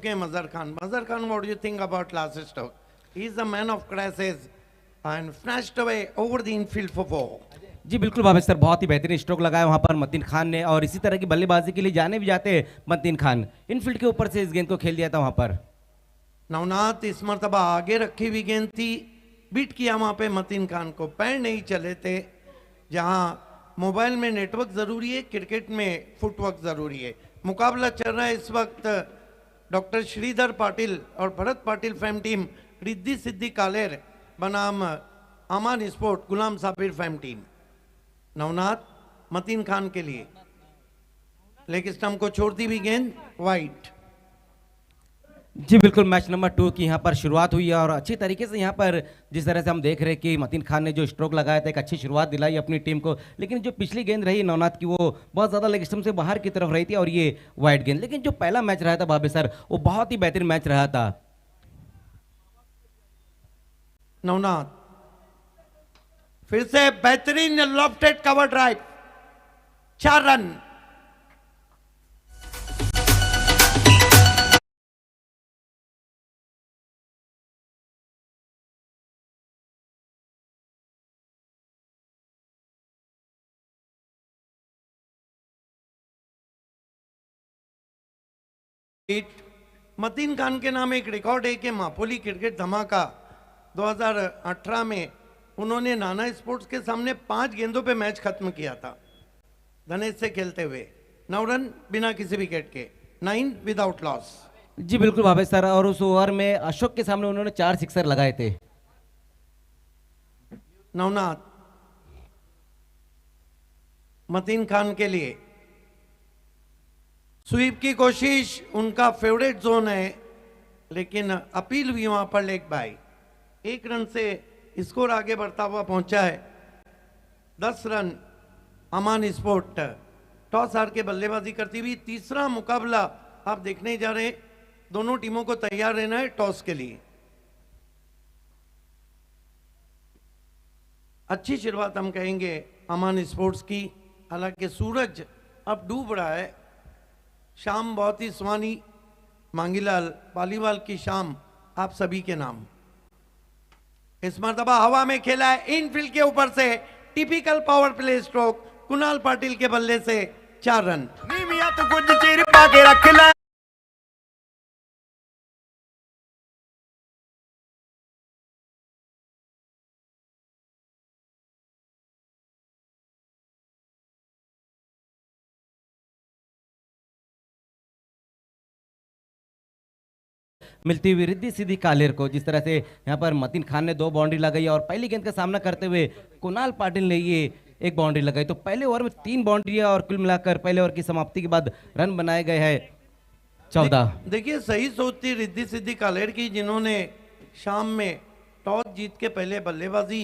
चुके हैं मजहर Khan. Mazhar Khan, what do you think about last stroke? He is the man of crisis and snatched away over the infield for four. जी बिल्कुल Bhavesh sir, बहुत ही बेहतरीन stroke लगाया वहां पर मतीन खान ने, और इसी तरह की बल्लेबाजी के लिए जाने भी जाते हैं मतीन खान. इनफील्ड के ऊपर से इस गेंद को खेल दिया था वहां पर. नवनाथ इस मरतबा आगे रखी हुई गेंद थी, बीट किया वहां पे मतीन खान को, पैर नहीं चले थे. जहां मोबाइल में नेटवर्क जरूरी है, क्रिकेट में फुटवर्क जरूरी है. मुकाबला चल रहा है इस वक्त डॉक्टर श्रीधर पाटिल और भरत पाटिल फैम टीम, रिद्धि सिद्धि कालेर बनाम अमान स्पोर्ट गुलाम साबिर फैम टीम. नवनाथ मतीन खान के लिए लेग स्टंप को छोड़ती हुई गेंद वाइट. जी बिल्कुल, मैच नंबर 2 की यहाँ पर शुरुआत हुई है और अच्छी तरीके से यहाँ पर जिस तरह से हम देख रहे हैं कि मतीन खान ने जो स्ट्रोक लगाया था, एक अच्छी शुरुआत दिलाई अपनी टीम को. लेकिन जो पिछली गेंद रही नवनाथ की, वो बहुत ज़्यादा लेग स्टंप से बाहर की तरफ रही थी और ये वाइड गेंद. लेकिन जो पहला मैच रहा था भाभी सर, वो बहुत ही बेहतरीन मैच रहा था. नवनाथ फिर से बेहतरीन lofted cover drive, 4 run. Mateen Khan के नाम एक रिकॉर्ड है कि मापोली क्रिकेट धमाका 2018 में उन्होंने नाना स्पोर्ट्स के सामने 5 गेंदों पे मैच खत्म किया था धनेश से खेलते हुए. 9 रन बिना किसी विकेट के, 9 विदाउट लॉस. जी बिल्कुल भावेश सर, और उस ओवर में अशोक के सामने उन्होंने 4 सिक्सर लगाए थे. नवनाथ मतीन खान के लिए स्वीप की कोशिश, उनका फेवरेट जोन है, लेकिन अपील भी वहां पर लेग बाय. 1 रन से स्कोर आगे बढ़ता हुआ पहुंचा है. 10 रन अमान स्पोर्ट टॉस हार के बल्लेबाजी करती हुई. तीसरा मुकाबला आप देखने जा रहे हैं. दोनों टीमों को तैयार रहना है टॉस के लिए. अच्छी शुरुआत हम कहेंगे अमान स्पोर्ट्स की. हालांकि सूरज अब डूब रहा है. शाम बहुत ही सुहानी, मांगीलाल पालीवाल की शाम आप सभी के नाम. इस मरतबा हवा में खेला है इनफील्ड के ऊपर से, typical power play stroke Kunal Patil के बल्ले से 4 रन. तो कुछ चीर पाके रख ला. मिलती हुई रिद्धि सिद्धि कालेर को, जिस तरह से यहाँ पर मतीन खान ने 2 बाउंड्री लगाई और पहली गेंद का सामना करते हुए कुणाल पाटिल ने ये 1 बाउंड्री लगाई. तो पहले ओवर में 3 बाउंड्री और कुल मिलाकर पहले ओवर की समाप्ति के बाद रन बनाए गए हैं 14. देखिए सही सोच थी रिद्धि सिद्धि कालेर की, जिन्होंने शाम में टॉस जीत के पहले बल्लेबाजी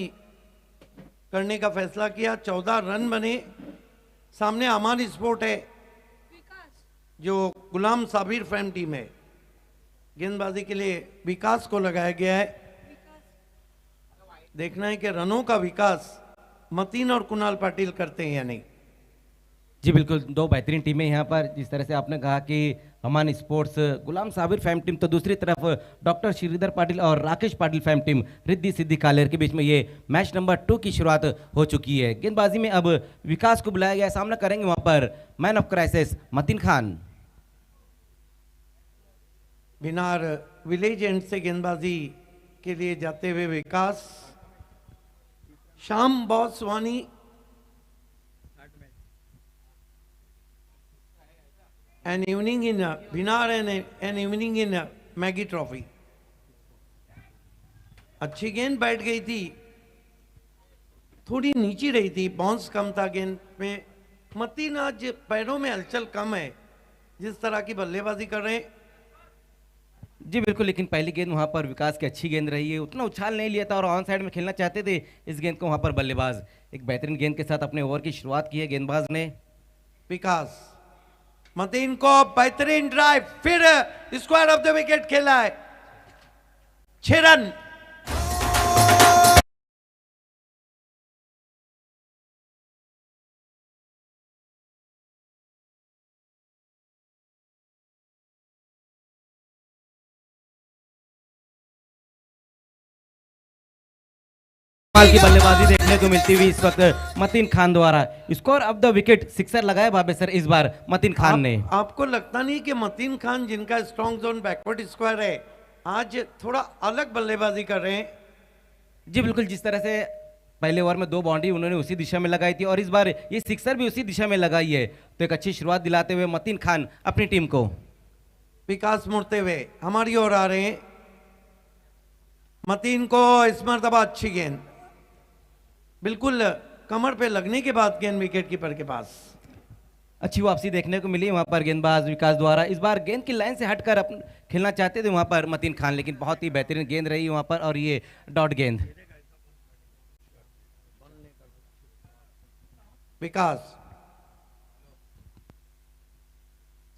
करने का फैसला किया. 14 रन बने. सामने अमान स्पोर्ट है जो गुलाम साबिर फैम टीम है. गेंदबाजी के लिए विकास को लगाया गया है. देखना है कि रनों का विकास मतीन और कुणाल पाटिल करते हैं या नहीं. जी बिल्कुल, 2 बेहतरीन टीमें यहाँ पर, जिस तरह से आपने कहा कि अमान स्पोर्ट्स गुलाम साबिर फैम टीम, तो दूसरी तरफ डॉक्टर श्रीधर पाटिल और राकेश पाटिल फैम टीम रिद्धि सिद्धि कालेर के बीच में ये मैच नंबर 2 की शुरुआत हो चुकी है. गेंदबाजी में अब विकास को बुलाया गया, सामना करेंगे वहां पर man of crisis Mateen Khan. Binar village end से गेंदबाजी के लिए जाते हुए विकास. शाम बहुत सुहानी. An evening in Binar an evening in Maggi trophy. अच्छी गेंद बैठ गई थी, थोड़ी नीची रही थी, बाउंस कम था गेंद में. मतीन आज पैरों में हलचल कम है जिस तरह की बल्लेबाजी कर रहे हैं. जी बिल्कुल, लेकिन पहली गेंद वहां पर विकास की अच्छी गेंद रही है, उतना उछाल नहीं लिया था और ऑन साइड में खेलना चाहते थे इस गेंद को. वहां पर बल्लेबाज एक बेहतरीन गेंद के साथ अपने ओवर की शुरुआत की है गेंदबाज ने. विकास मतीन को बेहतरीन ड्राइव, फिर स्क्वायर ऑफ द विकेट खेला है. 6 रन. कमाल की बल्लेबाजी देखने को मिलती हुई इस वक्त मतीन खान द्वारा। Score of the wicket sixer लगाया भावे सर इस बार मतीन खान ने। आपको लगता नहीं कि मतीन खान जिनका स्ट्रॉन्ग जोन बैकवर्ड स्क्वायर है आज थोड़ा अलग बल्लेबाजी कर रहे हैं? जी बिल्कुल, जिस तरह से पहले ओवर में 2 बाउंड्री उन्होंने उसी दिशा में लगाई थी और इस बार ये सिक्सर भी उसी दिशा में लगाई है, तो एक अच्छी शुरुआत दिलाते हुए मतीन खान अपनी टीम को। विकास मुड़ते हुए हमारी ओर आ रहे हैं। मतीन को इस मरतबा अच्छी गेंद, बिल्कुल कमर पे लगने के बाद गेंद विकेट कीपर के पास। अच्छी वापसी देखने को मिली वहां पर गेंदबाज विकास द्वारा। इस बार गेंद की लाइन से हटकर खेलना चाहते थे वहां पर मतीन खान, लेकिन बहुत ही बेहतरीन गेंद रही वहां पर और ये डॉट गेंद। विकास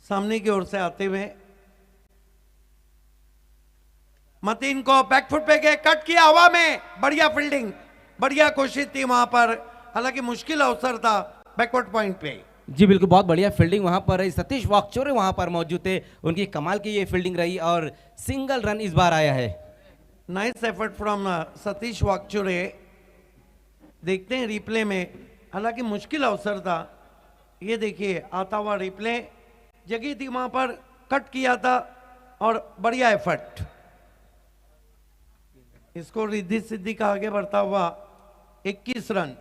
सामने की ओर से आते हुए मतीन को बैकफुट पे गए, कट किया हवा में, बढ़िया फील्डिंग, बढ़िया कोशिश थी वहां पर, हालांकि मुश्किल अवसर था बैकवर्ड पॉइंट पे। जी बिल्कुल, बहुत बढ़िया फील्डिंग वहां पर। सतीश वाकचोरे वहां पर मौजूद थे, उनकी कमाल की ये फील्डिंग रही और सिंगल रन इस बार आया है। Nice effort from Satish Wakchore. देखते हैं रिप्ले में, हालांकि मुश्किल अवसर था। ये देखिए आता हुआ रिप्ले, जगह थी वहां पर, कट किया था और बढ़िया एफर्ट। इसको रिद्धि सिद्धि का आगे बढ़ता हुआ 21 रन।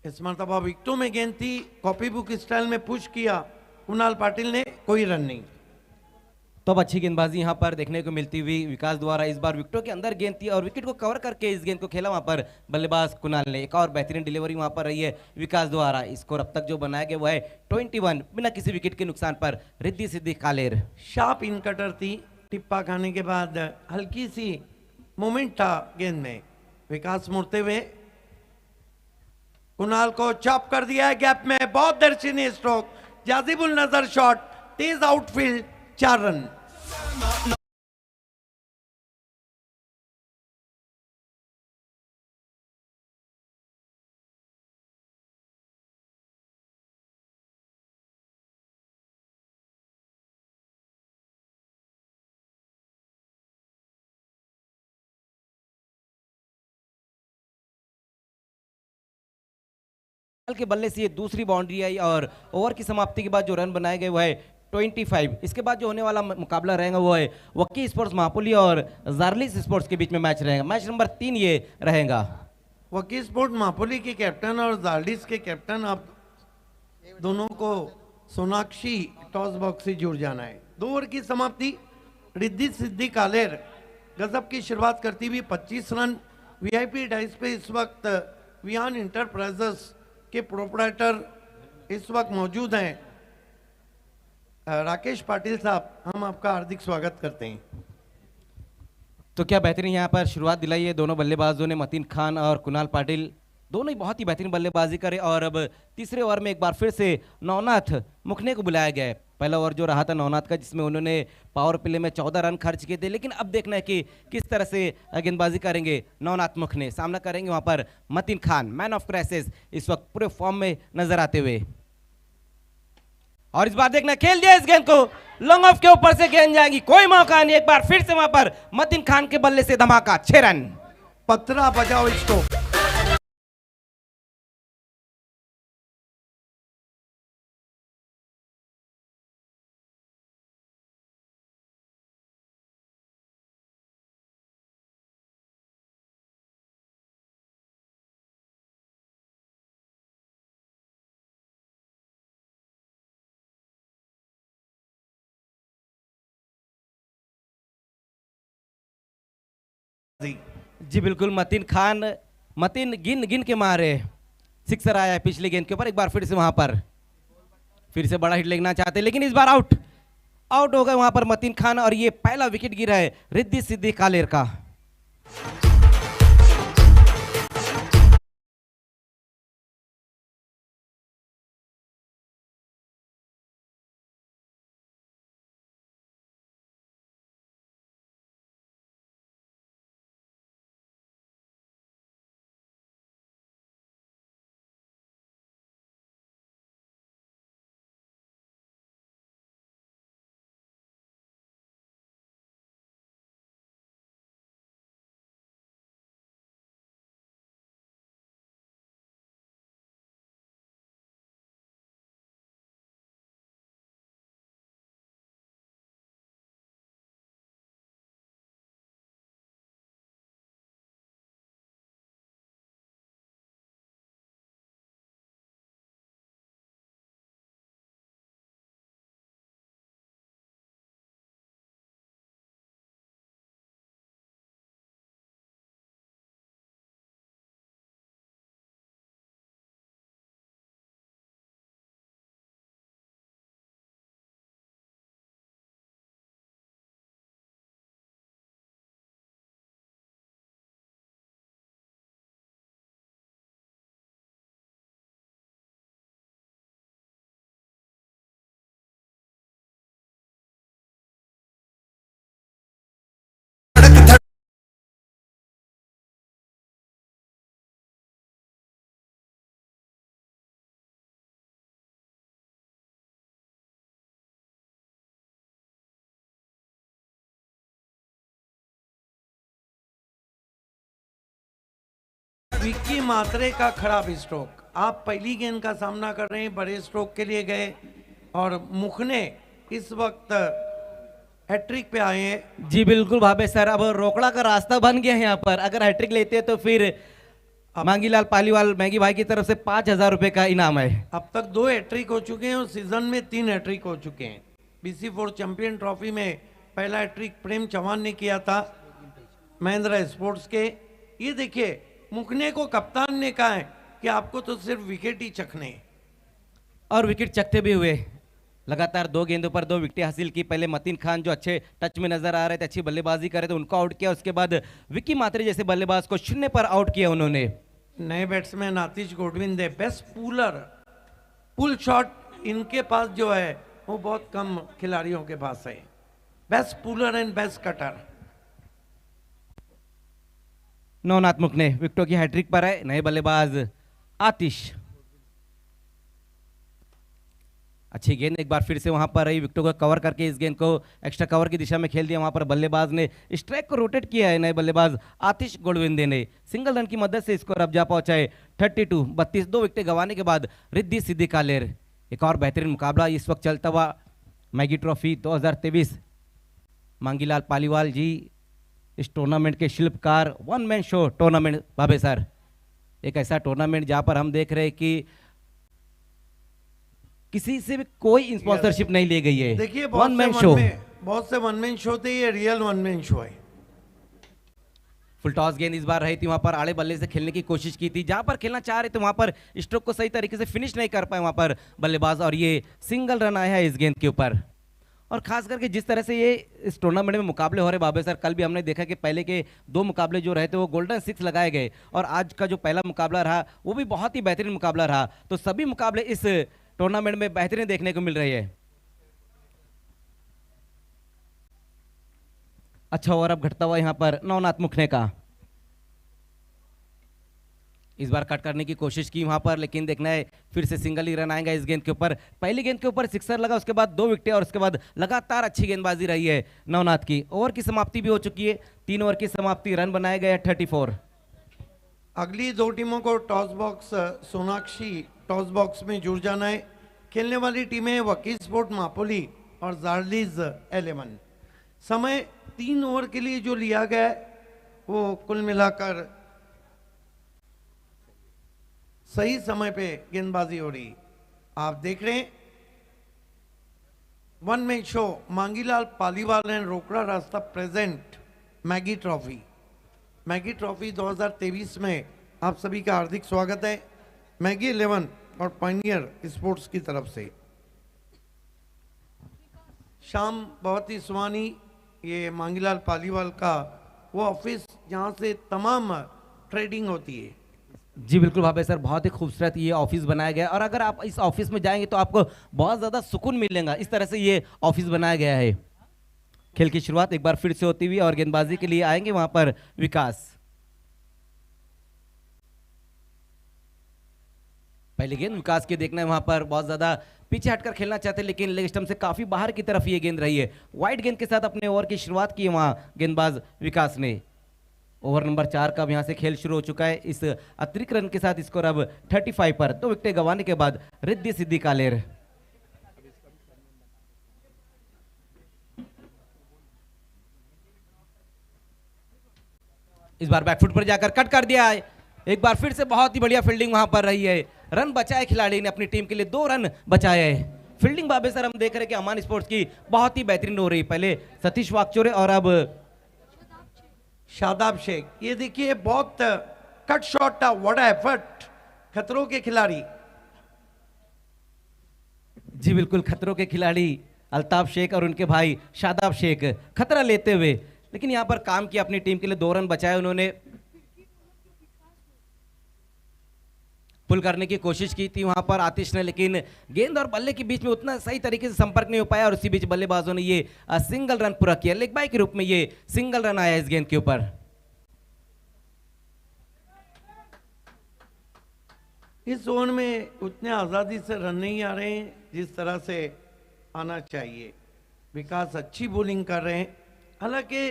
इस मरतबा विकेटों में गेंद थी, कॉपी बुक स्टाइल में पुश किया कुणाल पाटिल ने, कोई रन नहीं। तो अब अच्छी गेंदबाजी यहां पर देखने को मिलती हुई विकास द्वारा। इस बार विकेटों के अंदर गेंद थी और विकेट को कवर करके इस गेंद को खेला वहां पर बल्लेबाज कुणाल ने। एक और बेहतरीन डिलीवरी वहां पर रही है विकास द्वारा। स्कोर अब तक जो बनाया गया वो है 21 बिना किसी विकेट के नुकसान पर रिद्धि सिद्धि कालेर। शार्प इन कटर थी, टिप्पा खाने के बाद हल्की सी मोमेंट था गेंद में। विकास मुड़ते हुए कुणाल को चॉप कर दिया है गैप में, बहुत दर्शनीय स्ट्रोक, जाजिबुल नजर शॉट, तेज आउटफील्ड, 4 रन। के बल्ले से ये दूसरी बाउंड्री आई और ओवर की समाप्ति के बाद जो रन बनाए गए वो है 25। इसके बाद जो होने वाला मुकाबला रहेगा वो है वक्की स्पोर्ट्स महापुली और जार्लिस स्पोर्ट्स के बीच में मैच रहेगा। मैच नंबर 3 ये रहेगा। वकी स्पोर्ट मापुली के कैप्टन और जार्डिस के कैप्टन, आप दोनों को सोनाक्षी टॉस बॉक्स से जुड़ जाना है। 2 ओवर की समाप्ति। रिद्धि सिद्धि कालेर गजब की शुरुआत करती हुई 25 रन। वीआईपी डाइस पे इस वक्त विहान इंटरप्राइजेस के प्रोपराइटर इस वक्त मौजूद हैं। राकेश पाटिल साहब, हम आपका हार्दिक स्वागत करते हैं। तो क्या बेहतरीन यहाँ पर शुरुआत दिलाई है दोनों बल्लेबाजों ने, मतीन खान और कुणाल पाटिल दोनों ही बहुत ही बेहतरीन बल्लेबाजी करे। और अब तीसरे ओवर में एक बार फिर से नवनाथ मुखने को बुलाया गया है। पहला ओवर जो रहा था नवनाथ का, जिसमें उन्होंने पावर प्ले में 14 रन खर्च किए थे, लेकिन अब देखना है कि किस तरह से गेंदबाजी करेंगे नवनाथ मुखने। सामना करेंगे वहां पर Mateen Khan, man of crisis इस वक्त पूरे फॉर्म में नजर आते हुए। और इस बार देखना, खेल दिया इस गेंद को, लॉन्ग ऑफ के ऊपर से गेंद जाएगी, कोई मौका नहीं। एक बार फिर से वहां पर मतीन खान के बल्ले से धमाका, 6 रन। पत्रा बजाओ इसको। जी बिल्कुल, मतीन गिन गिन के मारे। सिक्सर आया है पिछली गेंद के ऊपर। एक बार फिर से वहां पर फिर से बड़ा हिट लेना चाहते, लेकिन इस बार आउट हो गए वहां पर मतीन खान और ये पहला विकेट गिरा है रिद्धि सिद्धि कालेर का। विक्की मात्रे का खराब स्ट्रोक। आप पहली गेंद का सामना कर रहे हैं, बड़े स्ट्रोक के लिए गए और मुखने इस वक्त हैट्रिक पे आए हैं। जी बिल्कुल भावे सर, अब रोकड़ा का रास्ता बन गया है यहाँ पर। अगर हैट्रिक लेते हैं तो फिर मांगीलाल पालीवाल मैगी भाई की तरफ से 5,000 रुपए का इनाम है। अब तक 2 हैट्रिक हो चुके हैं और सीजन में 3 हैट्रिक हो चुके हैं। BC4 चैंपियन ट्रॉफी में पहला हैट्रिक प्रेम चौहान ने किया था महिंद्रा स्पोर्ट्स के। ये देखिए, मुखने को कप्तान ने कहा है कि आपको तो सिर्फ विकेट ही चखने हैं। और विकेट चखते भी हुए। लगातार 2 गेंदों पर 2 विकेटें हासिल की। पहले मतीन खान जो अच्छे टच में नजर आ रहे थे, अच्छी बल्लेबाजी कर रहे थे, उनको आउट किया। उसके बाद विक्की मात्रे जैसे बल्लेबाज को 0 पर आउट किया उन्होंने। नए बैट्समैन आतिश गोडविंद है, बेस्ट पुलर। पुल शॉट इनके पास जो है वो बहुत कम खिलाड़ियों के पास है। Best puller and best cutter. Navnath Mukhne विकेटों की हैट्रिक पर है। नए बल्लेबाज आतिश। अच्छी गेंद एक बार फिर से वहां पर रही, विकेटों को कवर करके इस गेंद को एक्स्ट्रा कवर की दिशा में खेल दिया। वहां पर बल्लेबाज ने स्ट्राइक को रोटेट किया है। नए बल्लेबाज आतिश गोडविंदे ने सिंगल रन की मदद से स्कोर अब जा पहुंचाए 32-32। 2 विकेटें गंवाने के बाद रिद्धि सिद्धि कालेर। एक और बेहतरीन मुकाबला इस वक्त चलता हुआ मैगी ट्रॉफी 2023। मांगीलाल पालीवाल जी इस टूर्नामेंट के शिल्पकार। 1 मैन शो टूर्नामेंट भावे सर, एक ऐसा टूर्नामेंट जहां पर हम देख रहे हैं कि किसी से भी कोई स्पॉन्सरशिप नहीं ली गई है। देखिए, 1 मैन शो। बहुत से 1 मैन शो थे, ये रियल 1 मैन शो है। फुल टॉस गेंद इस बार रही थी, वहां पर आड़े बल्ले से खेलने की कोशिश की थी। जहां पर खेलना चाह रहे थे वहां पर स्ट्रोक को सही तरीके से फिनिश नहीं कर पाए वहां पर बल्लेबाज, और ये सिंगल रन आया है इस गेंद के ऊपर। और खास करके जिस तरह से ये इस टूर्नामेंट में मुकाबले हो रहे बाबे सर, कल भी हमने देखा कि पहले के 2 मुकाबले जो रहे थे वो गोल्डन 6 लगाए गए, और आज का जो पहला मुकाबला रहा वो भी बहुत ही बेहतरीन मुकाबला रहा। तो सभी मुकाबले इस टूर्नामेंट में बेहतरीन देखने को मिल रही है। अच्छा ओवर अब घटता हुआ यहां पर नवनाथ मुखने का। इस बार कट करने की कोशिश की वहां पर, लेकिन देखना है फिर से सिंगल ही रन आएगा इस गेंद के ऊपर। पहली गेंद के ऊपर सिक्सर लगा, उसके बाद 2 विकेटें और उसके बाद लगातार अच्छी गेंदबाजी रही है नवनाथ की। ओवर की समाप्ति भी हो चुकी है, 3 ओवर की समाप्ति, रन बनाए गए 34। अगली 2 टीमों को toss box Sonakshi toss box में जुड़ जाना है। खेलने वाली टीमें वकील स्पोर्ट मापोली और जार्लीज 11। समय 3 ओवर के लिए जो लिया गया है वो कुल मिलाकर सही समय पे गेंदबाजी हो रही। आप देख रहे हैं 1 man show Mangilal Paliwal and रोकड़ा रास्ता present Maggi trophy. Maggi trophy 2023 में आप सभी का हार्दिक स्वागत है मैगी 11 और पायनियर स्पोर्ट्स की तरफ से। शाम बहुत ही सुहानी, ये मांगीलाल पालीवाल का वो ऑफिस जहाँ से तमाम ट्रेडिंग होती है। जी बिल्कुल भावे सर, बहुत ही खूबसूरत ये ऑफिस बनाया गया है, और अगर आप इस ऑफिस में जाएंगे तो आपको बहुत ज़्यादा सुकून मिलेगा। इस तरह से ये ऑफिस बनाया गया है। खेल की शुरुआत एक बार फिर से होती हुई और गेंदबाजी के लिए आएंगे वहां पर विकास। पहली गेंद विकास की देखना है, वहां पर बहुत ज्यादा पीछे हटकर खेलना चाहते हैं, लेकिन लेग स्टंप से काफी बाहर की तरफ ये गेंद रही है। वाइड गेंद के साथ अपने ओवर की शुरुआत की वहां गेंदबाज विकास ने। ओवर नंबर 4 का यहां से खेल शुरू हो चुका है। इस अतिरिक्त रन के साथ स्कोर अब 35 पर। 2 विकेटें गंवाने के बाद रिद्धि सिद्धि कालेर। इस बार बैकफुट पर जाकर कट कर दिया है। एक बार फिर से बहुत ही बढ़िया फील्डिंग वहां पर रही है। रन बचाए खिलाड़ी ने, अपनी टीम के लिए 2 रन बचाए है। फील्डिंग बाबे सर हम देख रहे हैं कि अमान स्पोर्ट्स की बहुत ही बेहतरीन हो रही है। पहले सतीश वाकचोरे और अब शादाब शेख। ये देखिए बहुत कट शॉट था, व्हाट एफर्ट खतरों के खिलाड़ी। जी बिल्कुल, खतरों के खिलाड़ी अल्ताफ शेख और उनके भाई शादाब शेख खतरा लेते हुए, लेकिन यहां पर काम किया, अपनी टीम के लिए 2 रन बचाए उन्होंने। पुल करने की कोशिश की थी वहां पर आतिश ने, लेकिन गेंद और बल्ले के बीच में उतना सही तरीके से संपर्क नहीं हो पाया और उसी बीच बल्लेबाजों ने ये सिंगल रन पूरा किया। लेग बाय के रूप में ये सिंगल रन आया इस गेंद के ऊपर। इस ओवर में उतने आजादी से रन नहीं आ रहे हैं जिस तरह से आना चाहिए। विकास अच्छी बॉलिंग कर रहे हैं, हालांकि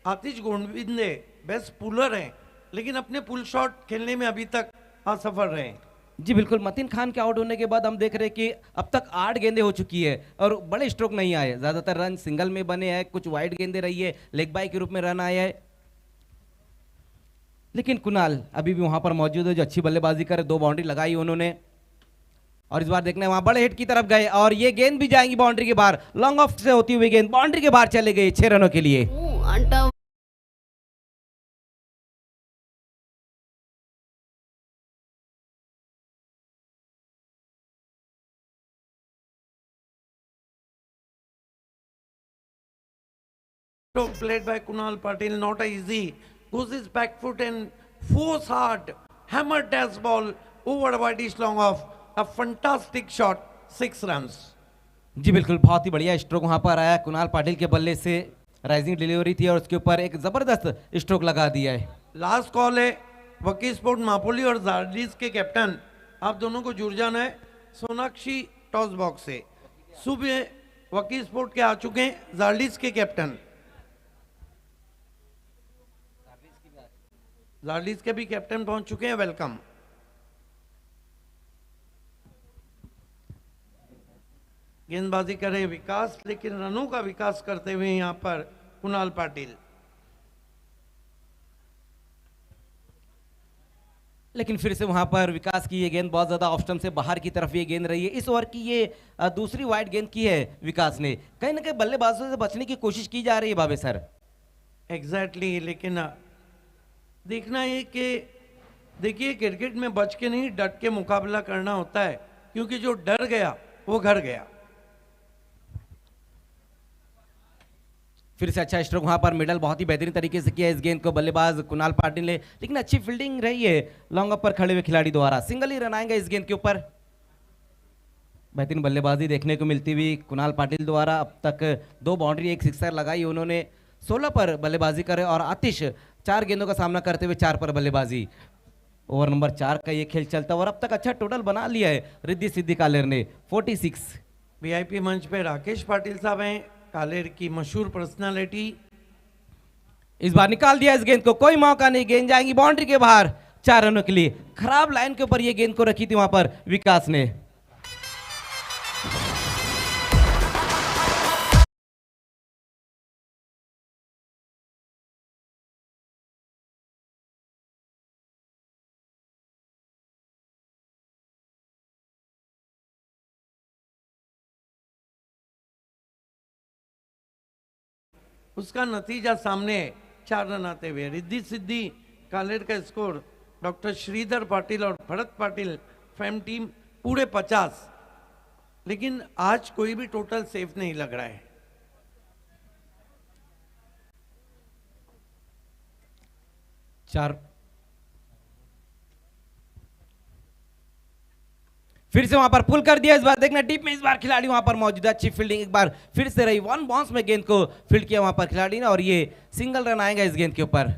आतिश गोविंदे बेस्ट पुलर हैं, लेकिन अपने पुल शॉट खेलने में अभी तक असफल रहे। जी बिल्कुल, मतीन खान के आउट होने के बाद हम देख रहे हैं कि अब तक 8 गेंदें हो चुकी है और बड़े स्ट्रोक नहीं आए, ज्यादातर रन सिंगल में बने हैं, कुछ वाइड गेंदें रही है, लेग बाय के रूप में रन आए हैं। लेकिन कुणाल अभी भी वहां पर मौजूद है जो अच्छी बल्लेबाजी करे, 2 बाउंड्री लगाई उन्होंने और इस बार देखना है वहां बड़े हिट की तरफ गए और ये गेंद भी जाएंगी बाउंड्री के बाहर, लॉन्ग ऑफ से होती हुई गेंद बाउंड्री के बाहर चले गई 6 रनों के लिए। Stroke played by Kunal Patil, not easy. Goes his back foot and force hard, hammered dash ball over Whitish long off. A fantastic shot, 6 runs. जी बिल्कुल, बहुत ही बढ़िया स्ट्रोक वहां पर आया, कुणाल पाटिल के बल्ले से राइजिंग डिलीवरी थी और उसके ऊपर एक जबरदस्त स्ट्रोक लगा दिया है। लास्ट कॉल है वकी स्पोर्ट मापोली और जार्डिस के कैप्टन, आप दोनों को जुड़ जाना है। सोनाक्षी टॉस बॉक्स से सुबह वकी स्पोर्ट के आ चुके हैं जार्डिस के कैप्टन, जार्डिस के भी कैप्टन पहुंच चुके हैं, वेलकम। गेंदबाजी करे विकास, लेकिन रनों का विकास करते हुए यहां पर कुणाल पाटिल। लेकिन फिर से वहां पर विकास की ये गेंद बहुत ज्यादा ऑफ स्टंप से बाहर की तरफ ये गेंद रही है। इस ओवर की ये दूसरी वाइड गेंद की है विकास ने, कहीं ना कहीं बल्लेबाजों से बचने की कोशिश की जा रही है भावे सर। एग्जैक्टली, लेकिन देखना है कि देखिए क्रिकेट में बच के नहीं डट के मुकाबला करना होता है, क्योंकि जो डर गया वो घर गया। फिर से अच्छा स्ट्रोक वहां पर मिडल बहुत ही बेहतरीन तरीके से किया इस गेंद को बल्लेबाज कुणाल पाटिल ने, लेकिन अच्छी फील्डिंग रही है लॉन्ग अप पर खड़े हुए खिलाड़ी द्वारा। सिंगल ही रन आएंगे इस गेंद के ऊपर। बेहतरीन बल्लेबाजी देखने को मिलती हुई कुणाल पाटिल द्वारा, अब तक 2 बाउंड्री 1 सिक्सर लगाई उन्होंने, 16 पर बल्लेबाजी करे और आतिश 4 गेंदों का सामना करते हुए 4 पर बल्लेबाजी। ओवर नंबर 4 का ये खेल चलता और अब तक अच्छा टोटल बना लिया है रिद्धि सिद्धि कालेर ने 46। वीआईपी मंच पे राकेश पाटिल साहब हैं, कालेर की मशहूर पर्सनालिटी। इस बार निकाल दिया इस गेंद को, कोई मौका नहीं, गेंद जाएंगी बाउंड्री के बाहर 4 रनों के लिए। खराब लाइन के ऊपर ये गेंद को रखी थी वहां पर विकास ने। उसका नतीजा सामने है, 4 रन आते हुए। रिद्धि सिद्धि कालेर का स्कोर डॉक्टर श्रीधर पाटिल और भरत पाटिल फैम टीम पूरे 50, लेकिन आज कोई भी टोटल सेफ नहीं लग रहा है। चार फिर से वहां पर पुल कर दिया, इस बार देखना डीप में इस बार खिलाड़ी वहां पर मौजूद है। अच्छी फील्डिंग एक बार फिर से रही, 1 बाउंस में गेंद को फील्ड किया वहां पर खिलाड़ी ने और ये सिंगल रन आएगा इस गेंद के ऊपर।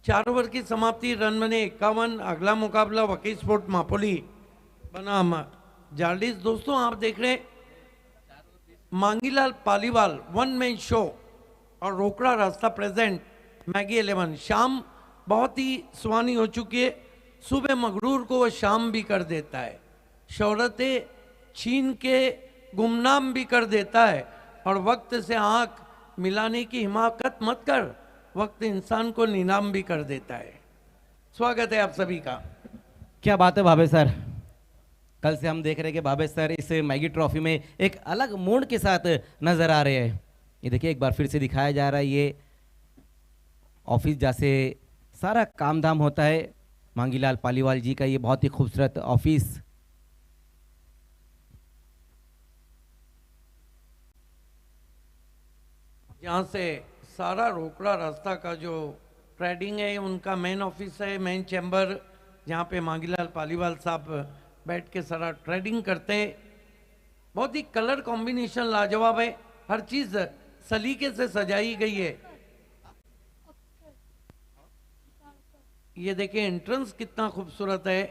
4 ओवर की समाप्ति, रन बने 51। अगला मुकाबला वकी स्पोर्ट मापोली बनाम जार्डिस। दोस्तों आप देख रहे हैं मांगीलाल पालीवाल 1 मैन शो और रोकड़ा रास्ता प्रेजेंट मैगी 11। शाम बहुत ही सुहानी हो चुकी है, सुबह मगरूर को वह शाम भी कर देता है, शोहरतें छीन के गुमनाम भी कर देता है, और वक्त से आंख मिलाने की हिमाकत मत कर, वक्त इंसान को नीलाम भी कर देता है। स्वागत है आप सभी का। क्या बात है भावे सर, कल से हम देख रहे हैं कि भावे सर इस मैगी ट्रॉफी में एक अलग मूड के साथ नजर आ रहे हैं। ये देखिए एक बार फिर से दिखाया जा रहा है, ये ऑफिस जैसे सारा काम धाम होता है मांगीलाल पालीवाल जी का, ये बहुत ही खूबसूरत ऑफिस। यहाँ से सारा रोकड़ा रास्ता का जो ट्रेडिंग है उनका मेन ऑफिस है, मेन चैम्बर, जहाँ पे मांगीलाल पालीवाल साहब बैठ के सारा ट्रेडिंग करते हैं। बहुत ही कलर कॉम्बिनेशन लाजवाब है, हर चीज़ सलीके से सजाई गई है। ये देखिए एंट्रेंस कितना खूबसूरत है,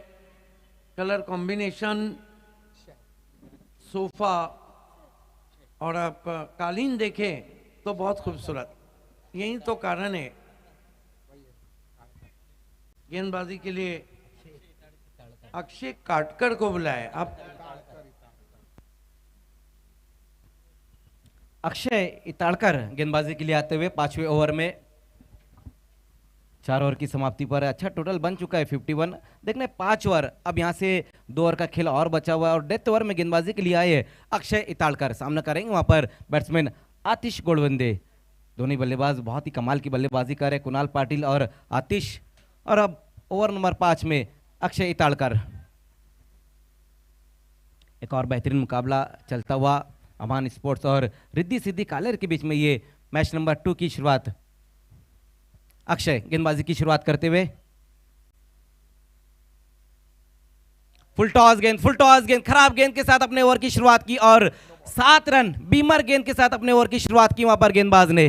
कलर कॉम्बिनेशन, सोफा, और आप कालीन देखें तो बहुत खूबसूरत। यही तो कारण है गेंदबाजी के लिए अक्षय काटकर को बुलाया। आप अक्षय इताड़कर गेंदबाजी के लिए आते हुए 5वें ओवर में 4 ओवर की समाप्ति पर अच्छा टोटल बन चुका है 51। देखना 5 ओवर, अब यहां से 2 ओवर का खेल और बचा हुआ है और डेथ ओवर में गेंदबाजी के लिए आए अक्षय इताड़कर। सामना करेंगे वहां पर बैट्समैन आतिश गोडवंदे। दोनों बल्लेबाज बहुत ही कमाल की बल्लेबाजी कर रहे, कुणाल पाटिल और आतिश। और अब ओवर नंबर 5 में अक्षय इताड़कर। एक और बेहतरीन मुकाबला चलता हुआ अमान स्पोर्ट्स और रिद्धि सिद्धि कालेर के बीच में ये मैच नंबर 2 की शुरुआत। अक्षय गेंदबाजी की शुरुआत करते हुए फुल टॉस गेंद खराब गेंद के साथ अपने ओवर की शुरुआत की और 7 रन बीमर गेंद के साथ अपने ओवर की शुरुआत की वहां पर गेंदबाज ने।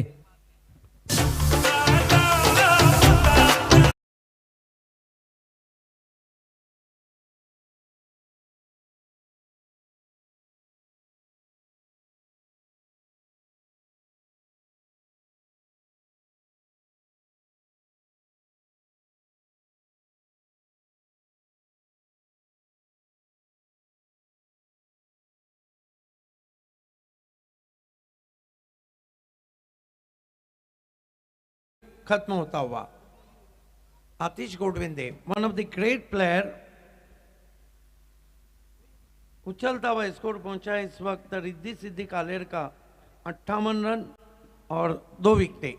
खत्म होता हुआ Atish Godvinde, one of the great player, उछलता हुआ स्कोर पहुंचा है इस वक्त रिद्धि सिद्धि कालेर का 58 रन और 2 विकेटें।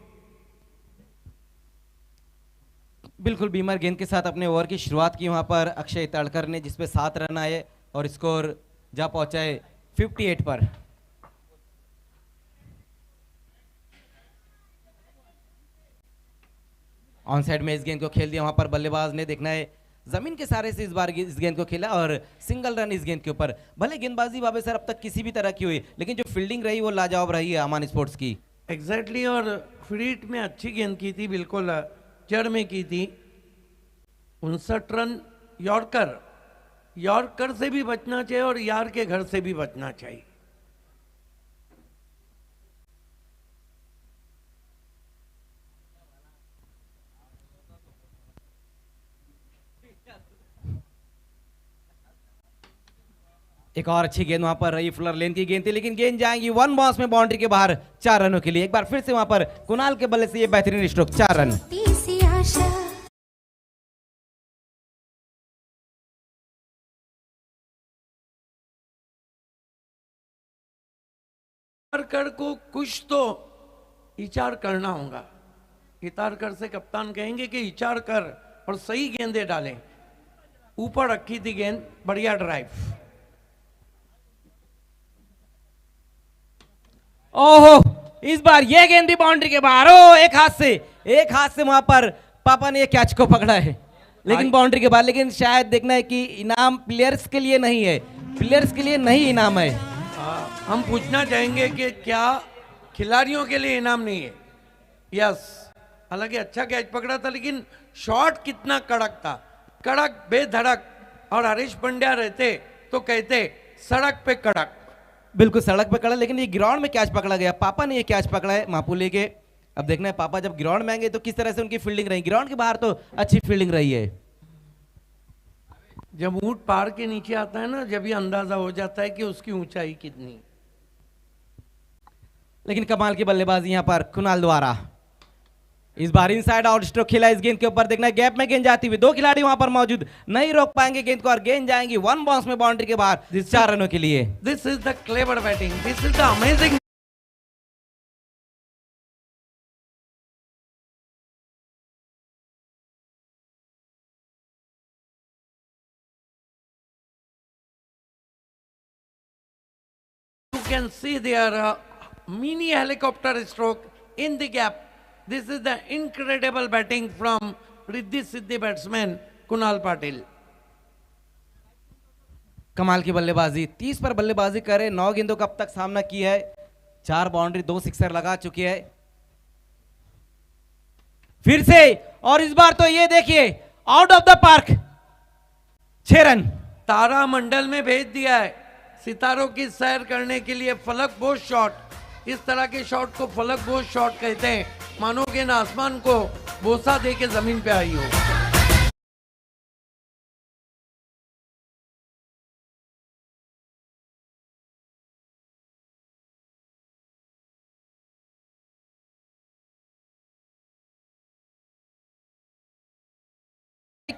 बिल्कुल बीमर गेंद के साथ अपने ओवर की शुरुआत की वहां पर अक्षय इताड़कर ने, जिसपे 7 रन आए और स्कोर जा पहुंचा है 58 पर। ऑन साइड में इस गेंद को खेल दिया वहां पर बल्लेबाज ने। देखना है जमीन के सारे से इस बार इस गेंद को खेला और सिंगल रन इस गेंद के ऊपर। भले गेंदबाजी बाबे सर अब तक किसी भी तरह की हुई, लेकिन जो फील्डिंग रही वो लाजवाब रही है अमान स्पोर्ट्स की। एग्जैक्टली और फ्रीट में अच्छी गेंद की थी, बिल्कुल जड़ में की थी। 59 रन यॉर्कर से भी बचना चाहिए और यार के घर से भी बचना चाहिए। एक और अच्छी गेंद वहां पर रही, फ्लर लेन की गेंद थी, लेकिन गेंद जाएंगी 1 बॉल्स में बाउंड्री के बाहर 4 रनों के लिए। एक बार फिर से वहां पर कुणाल के बल्ले से ये बेहतरीन स्ट्रोक, 4 रन। इतारकर को कुछ तो विचार करना होगा। इतारकर से कप्तान कहेंगे कि विचार कर और सही गेंदे डालें। ऊपर रखी थी गेंद, बढ़िया ड्राइव। ओहो, इस बार ये गेंद भी बाउंड्री के बाहर। ओ, एक हाथ से वहां पर पापा ने ये कैच को पकड़ा है, लेकिन बाउंड्री के बाहर। लेकिन शायद देखना है कि इनाम प्लेयर्स के लिए नहीं है, प्लेयर्स के लिए नहीं इनाम है। हम पूछना चाहेंगे कि क्या खिलाड़ियों के लिए इनाम नहीं है? यस, हालांकि अच्छा कैच पकड़ा था, लेकिन शॉट कितना कड़क था, कड़क बेधड़क। और हरीश पंड्या रहते तो कहते सड़क पे कड़क। बिल्कुल सड़क पे कड़ा, लेकिन ये ग्राउंड में कैच पकड़ा गया। पापा ने ये कैच पकड़ा है मापुले के। अब देखना है पापा जब ग्राउंड में आएंगे तो किस तरह से उनकी फील्डिंग रही। ग्राउंड के बाहर तो अच्छी फील्डिंग रही है। जब ऊंट पार के नीचे आता है ना, जब ये अंदाजा हो जाता है कि उसकी ऊंचाई कितनी। लेकिन कमाल की बल्लेबाजी यहां पर कुणाल द्वारा। इस बार इनसाइड आउट स्ट्रोक खेला इस गेंद के ऊपर। देखना है गैप में गेंद जाती हुई, 2 खिलाड़ी वहां पर मौजूद, नहीं रोक पाएंगे गेंद को और गेंद जाएंगी 1 बॉल्स में बाउंड्री के बाहर 4 रनों के लिए। This is the clever batting, this is the amazing. You can see their mini helicopter stroke in the gap. This is the incredible batting from Riddhi Siddhi batsman Kunal Patil. कमाल की बल्लेबाजी, 30 पर बल्लेबाजी करे, 9 गेंदों का अब तक सामना किया है, 4 बाउंड्री 2 सिक्सर लगा चुके हैं। फिर से, और इस बार तो ये देखिए out of the park, 6 run. तारा मंडल में भेज दिया है, सितारों की सैर करने के लिए फलक बोझ शॉट। इस तरह के शॉट को फलक बोझ शॉट कहते हैं, मानो कि न आसमान को बोसा दे के जमीन पे आई हो।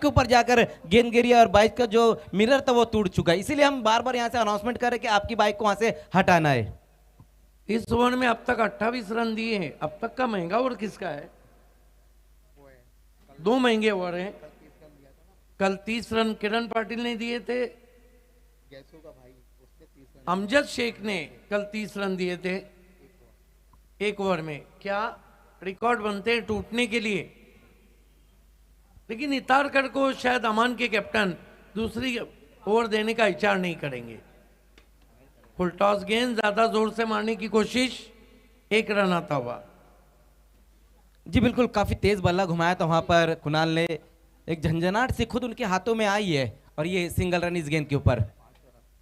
के ऊपर जाकर गेंद गिरी और बाइक का जो मिरर था वो टूट चुका है। इसीलिए हम बार बार यहाँ से अनाउंसमेंट कर रहे हैं कि आपकी बाइक को वहां से हटाना है। इस ओवर में अब तक 28 रन दिए हैं। अब तक का महंगा ओवर किसका है? 2 महंगे ओवर हैं। कल 30 रन किरण पाटिल ने दिए थे, अमजद शेख ने कल 30 रन दिए थे 1 ओवर में। क्या रिकॉर्ड बनते हैं टूटने के लिए? लेकिन इतारकर को शायद अमान के कैप्टन दूसरी ओवर देने का विचार नहीं करेंगे। फुल टॉस गेंद, ज्यादा जोर से मारने की कोशिश, 1 रन आता हुआ। जी बिल्कुल, काफी तेज बल्ला घुमाया था वहां पर कुणाल ने, एक झंझनाहट से खुद उनके हाथों में आई है और ये सिंगल रन इस गेंद के ऊपर।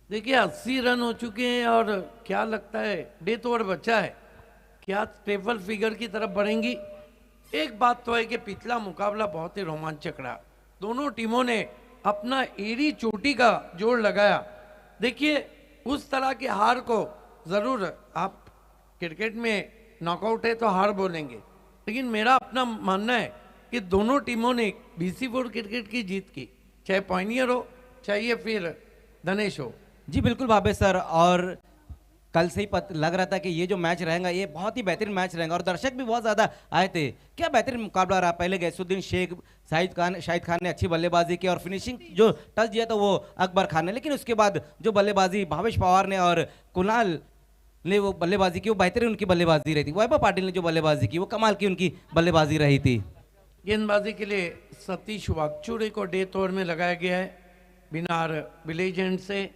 देखिए 80 रन हो चुके हैं और क्या लगता है डेथ ओवर बचा है, क्या ट्रिपल फिगर की तरफ बढ़ेंगी? एक बात तो है कि पिछला मुकाबला बहुत ही रोमांचक रहा। दोनों टीमों ने अपना एड़ी चोटी का जोड़ लगाया। देखिए उस तरह की हार को जरूर, आप क्रिकेट में नॉकआउट है तो हार बोलेंगे, लेकिन मेरा अपना मानना है कि दोनों टीमों ने BC4 क्रिकेट की जीत की, चाहे पॉइनियर हो चाहे फिर धनेश हो। जी बिल्कुल भावे सर, और कल से ही लग रहा था कि ये जो मैच रहेगा ये बहुत ही बेहतरीन मैच रहेगा और दर्शक भी बहुत ज्यादा आए थे। क्या बेहतरीन मुकाबला रहा। पहले गैसुद्दीन शेख, शाहिद खान ने अच्छी बल्लेबाजी की और फिनिशिंग जो टच दिया था वो अकबर खान ने, लेकिन उसके बाद जो बल्लेबाजी भावेश पवार ने और कुणाल ने वो बल्लेबाजी की वो बेहतरीन उनकी बल्लेबाजी रही थी। वैभव पाटिल ने जो बल्लेबाजी की वो कमाल की उनकी बल्लेबाजी रही थी। गेंदबाजी के लिए सतीश वागचूरे को डेथ ओवर में लगाया गया है। बिनार विलेज एंड से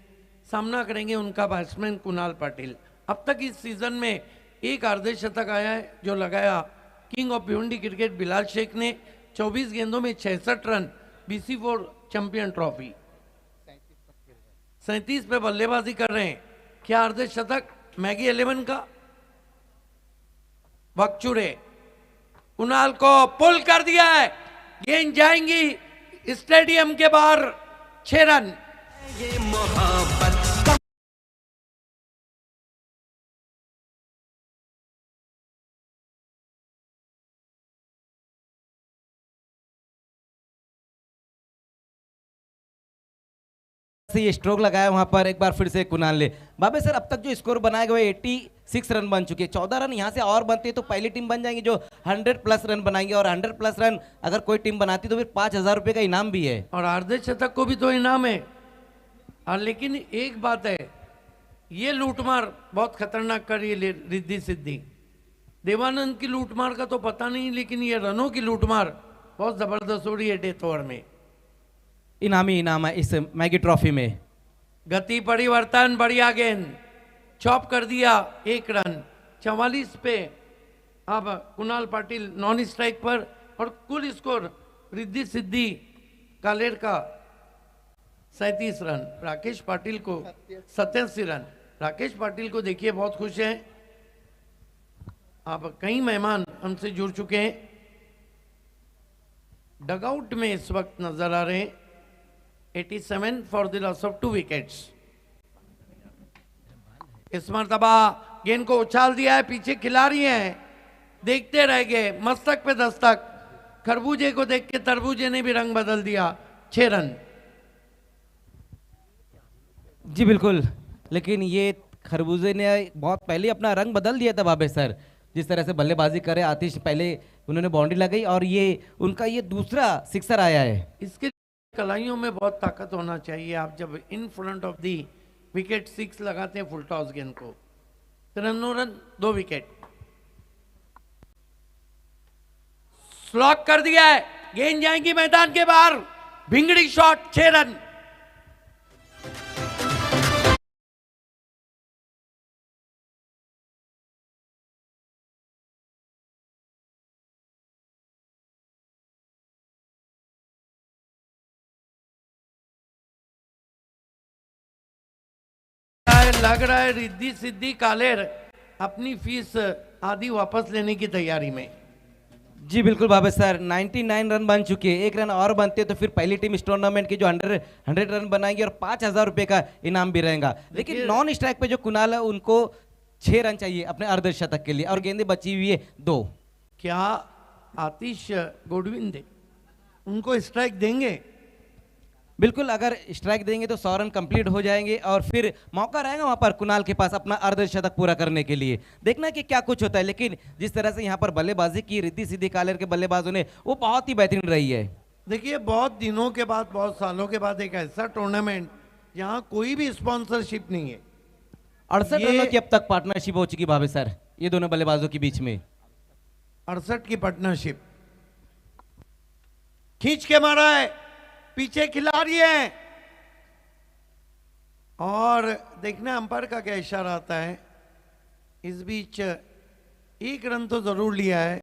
सामना करेंगे उनका बैट्समैन कुणाल पाटिल। अब तक इस सीजन में एक अर्धशतक आया है जो लगाया king of Bhiwandi cricket Bilal Shaikh ने। 24 गेंदों में 66 रन, BC4 चैंपियन ट्रॉफी। 37 पे बल्लेबाजी कर रहे हैं। क्या अर्धशतक मैगी 11 का? वागचूरे कुणाल को पुल कर दिया है, गेंद जाएंगी स्टेडियम के बाहर। 6 रन। ये मोहब्बत से ये स्ट्रोक लगाया वहां पर एक बार फिर से कुणाल ने। बाबे सर अब तक जो स्कोर बनाए गए 86 रन बन चुके हैं। 14 रन यहाँ से और बनते तो पहली टीम बन जाएंगी जो 100+ रन बनाएंगे, और 100+ रन अगर कोई टीम बनाती तो फिर 5,000 रुपए का इनाम भी है और अर्धशतक को भी तो इनाम है। और लेकिन एक बात है, ये लूटमार बहुत खतरनाक कर रही है रिद्धि सिद्धि। देवानंद की लूटमार का तो पता नहीं, लेकिन ये रनों की लूटमार बहुत जबरदस्त हो रही है डेथ ओवर में। इनामी इनाम है इस मैगी ट्रॉफी में। गति परिवर्तन, बढ़िया गेंद, चॉप कर दिया, 1 रन। 44 पे अब कुणाल पाटिल नॉन स्ट्राइक पर, और कुल स्कोर रिद्धि सिद्धि कालेर का 37 रन, राकेश पाटिल को 87 रन। राकेश पाटिल को देखिए बहुत खुश हैं। अब कई मेहमान हमसे जुड़ चुके हैं, डगआउट में इस वक्त नजर आ रहे हैं। 87 for the loss of 2 wickets. इस मरतबा गेंद को उछाल दिया है, पीछे खिलाड़ी हैं, देखते रह गए। मस्तक पे दस्तक, खरबूजे को देख के तरबूजे ने भी रंग बदल दिया। 6 रन। जी बिल्कुल, लेकिन ये खरबूजे ने बहुत पहले अपना रंग बदल दिया था बाबे सर। जिस तरह से बल्लेबाजी करे आतिश, पहले उन्होंने बाउंड्री लगाई और ये उनका ये दूसरा सिक्सर आया है। इसके कलाइयों में बहुत ताकत होना चाहिए। आप जब in front of the wicket 6 लगाते हैं फुल टॉस गेंद को, 93 रन, 2 विकेट। स्लॉक कर दिया है, गेंद जाएंगी मैदान के बाहर, भिंगड़ी शॉट, 6 रन। लग रहा है रिद्धि सिद्धि कालेर अपनी फीस आधी वापस लेने की तैयारी में। जी बिल्कुल बाबा सर, 99 रन बन चुके हैं। 1 रन और बनते तो फिर पहली टीम इस टूर्नामेंट की जो 100 रन बनाएंगे और 5,000 रुपए का इनाम भी रहेगा। लेकिन नॉन स्ट्राइक पे जो कुणाल है उनको 6 रन चाहिए अपने अर्धशतक के लिए और गेंदें बची हुई है 2। क्या आतिश गोडविन दे उनको स्ट्राइक देंगे? बिल्कुल, अगर स्ट्राइक देंगे तो 100 रन कंप्लीट हो जाएंगे और फिर मौका रहेगा वहां पर कुणाल के पास अपना अर्धशतक पूरा करने के लिए। देखना कि क्या कुछ होता है, लेकिन जिस तरह से यहाँ पर बल्लेबाजी की रिद्धि सिद्धि कालेर के बल्लेबाजों ने, वो बहुत ही बेहतरीन रही है। देखिए, बहुत दिनों के बाद, बहुत सालों के बाद एक ऐसा टूर्नामेंट जहां कोई भी स्पॉन्सरशिप नहीं है। 68 ये- रनों की अब तक पार्टनरशिप हो चुकी भावे सर, ये दोनों बल्लेबाजों के बीच में। 68 की पार्टनरशिप खींच के मारा है, पीछे खिलाड़ी है, और देखना अंपायर का क्या इशारा आता है। इस बीच एक रन तो जरूर लिया है।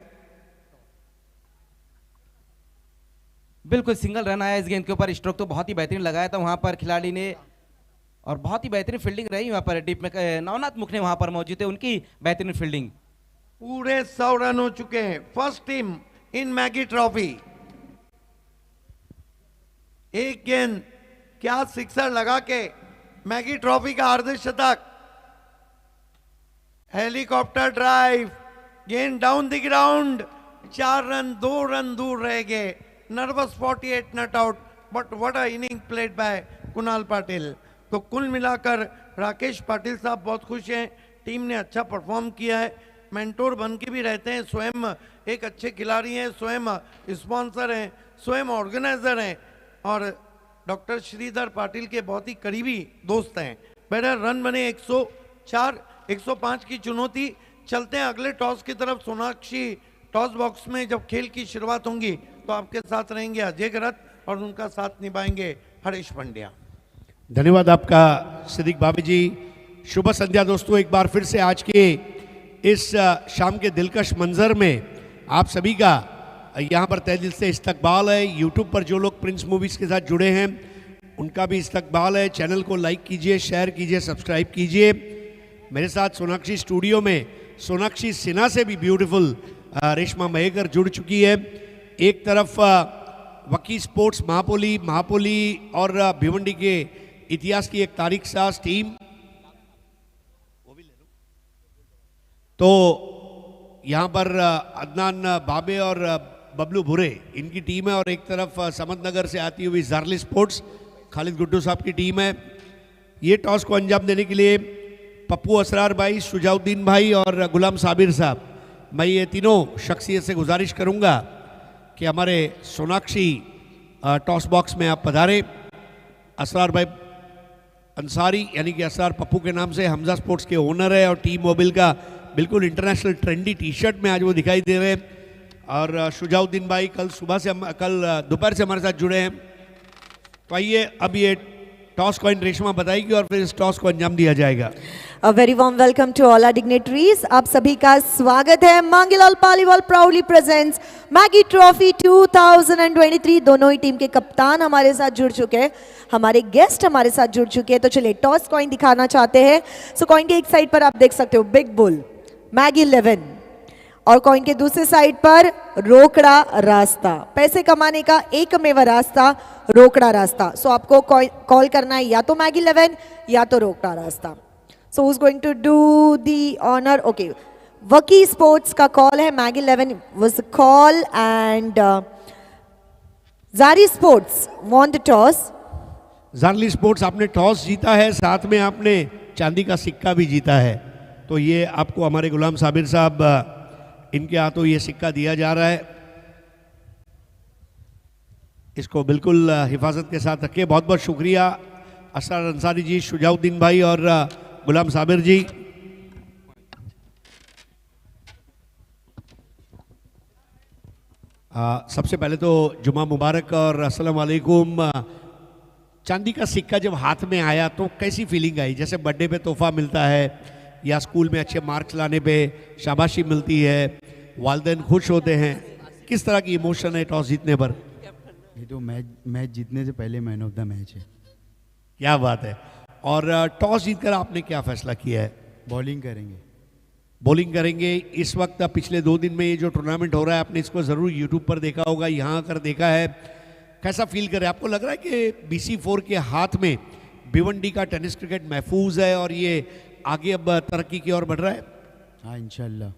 बिल्कुल सिंगल रन आया इस गेंद के ऊपर, स्ट्रोक तो बहुत ही बेहतरीन लगाया था वहां पर खिलाड़ी ने, और बहुत ही बेहतरीन फील्डिंग रही वहां पर। डीप में नवनाथ मुखने वहां पर मौजूद थे, उनकी बेहतरीन फील्डिंग। पूरे 100 रन हो चुके हैं फर्स्ट टीम इन मैगी ट्रॉफी। एक गेंद, क्या सिक्सर लगा के मैगी ट्रॉफी का अर्धशतक। हेलीकॉप्टर ड्राइव, गेंद down the ground, 4 run, 2 run दूर रह गए। Nervous 48 not out, but what a inning played by Kunal Patil. तो कुल मिलाकर राकेश पाटिल साहब बहुत खुश हैं, टीम ने अच्छा परफॉर्म किया है। मेंटोर बन के भी रहते हैं, स्वयं एक अच्छे खिलाड़ी हैं, स्वयं स्पॉन्सर हैं, स्वयं ऑर्गेनाइजर हैं, और डॉक्टर श्रीधर पाटिल के बहुत ही करीबी दोस्त हैं। बेहतर रन बने 104, 105 की चुनौती। चलते हैं अगले टॉस की तरफ। सोनाक्षी टॉस बॉक्स में जब खेल की शुरुआत होंगी तो आपके साथ रहेंगे अजय गरत और उनका साथ निभाएंगे हरीश पंड्या। धन्यवाद आपका सिद्दीक भाभी जी। शुभ संध्या दोस्तों, एक बार फिर से आज के इस शाम के दिलकश मंजर में आप सभी का यहाँ पर तहे दिल से इस्तकबाल है। यूट्यूब पर जो लोग प्रिंस मूवीज़ के साथ जुड़े हैं उनका भी इस्तकबाल है। चैनल को लाइक कीजिए, शेयर कीजिए, सब्सक्राइब कीजिए। मेरे साथ सोनाक्षी स्टूडियो में सोनाक्षी सिन्हा से भी ब्यूटीफुल रेशमा महेकर जुड़ चुकी है। एक तरफ वकी स्पोर्ट्स महापोली और भिवंडी के इतिहास की एक तारीख साज टीम, तो यहाँ पर अदनान बाबे और बबलू भुरे इनकी टीम है, और एक तरफ समतनगर से आती हुई जारली स्पोर्ट्स खालिद गुड्डू साहब की टीम है। ये टॉस को अंजाम देने के लिए पप्पू असरार भाई, शुजाउद्दीन भाई और गुलाम साबिर साहब, मैं ये तीनों शख्सियत से गुजारिश करूँगा कि हमारे सोनाक्षी टॉस बॉक्स में आप पधारें। असरार भाई अंसारी यानी कि असरार पप्पू के नाम से हमजा स्पोर्ट्स के ओनर है, और टीम मोबिल का बिल्कुल इंटरनेशनल ट्रेंडी टी शर्ट में आज वो दिखाई दे रहे हैं। और शुजाउद्दीन भाई कल दोपहर से हमारे साथ जुड़े हैं। तो आइए अब ये टॉस कॉइन रेशमा बताएगी और फिर इस टॉस को अंजाम दिया जाएगा। A very warm welcome to all our dignitaries. आप सभी का स्वागत है। Mangilal Paliwal proudly presents Maggi trophy 2023। दोनों ही टीम के कप्तान हमारे साथ जुड़ चुके हैं, हमारे गेस्ट हमारे साथ जुड़ चुके हैं। तो चलिए टॉस कॉइन दिखाना चाहते हैं। सो कॉइन के एक साइड पर आप देख सकते हो बिग बुल मैगी 11, और कॉइन के दूसरे साइड पर रोकड़ा रास्ता, पैसे कमाने का एकमेव रास्ता रोकड़ा रास्ता। सो आपको कॉल करना है या तो मैगी 11 या तो रोकड़ा रास्ता। So who's going to do the honor? Okay, वकी स्पोर्ट्स का कॉल है, Maggi 11 was the call and Zarli sports won the toss. जारली स्पोर्ट्स आपने टॉस जीता है, साथ में आपने चांदी का सिक्का भी जीता है। तो ये आपको हमारे गुलाम साबिर साहब इनके हाथों ये सिक्का दिया जा रहा है। इसको बिल्कुल हिफाजत के साथ रखिए। बहुत बहुत शुक्रिया असरार अंसारी जी, शुजाउद्दीन भाई और गुलाम साबिर जी। सबसे पहले तो जुमा मुबारक और अस्सलाम वालेकुम। चांदी का सिक्का जब हाथ में आया तो कैसी फीलिंग आई? जैसे बर्थडे पे तोहफा मिलता है या स्कूल में अच्छे मार्क्स लाने पे शाबाशी मिलती है, वालिदैन खुश होते हैं, किस तरह की इमोशन है टॉस जीतने पर? ये तो मैच जीतने से पहले मैन ऑफ द मैच है। क्या बात है। और टॉस जीतकर आपने क्या फैसला किया है? बॉलिंग करेंगे। बॉलिंग करेंगे। इस वक्त पिछले 2 दिन में ये जो टूर्नामेंट हो रहा है आपने इसको ज़रूर यूट्यूब पर देखा होगा, यहाँ आकर देखा है, कैसा फील कर रहे हैं? आपको लग रहा है कि BC4 के हाथ में भिवंडी का टेनिस क्रिकेट महफूज है और ये आगे अब तरक्की की ओर बढ़ रहा है? हाँ इंशाल्लाह।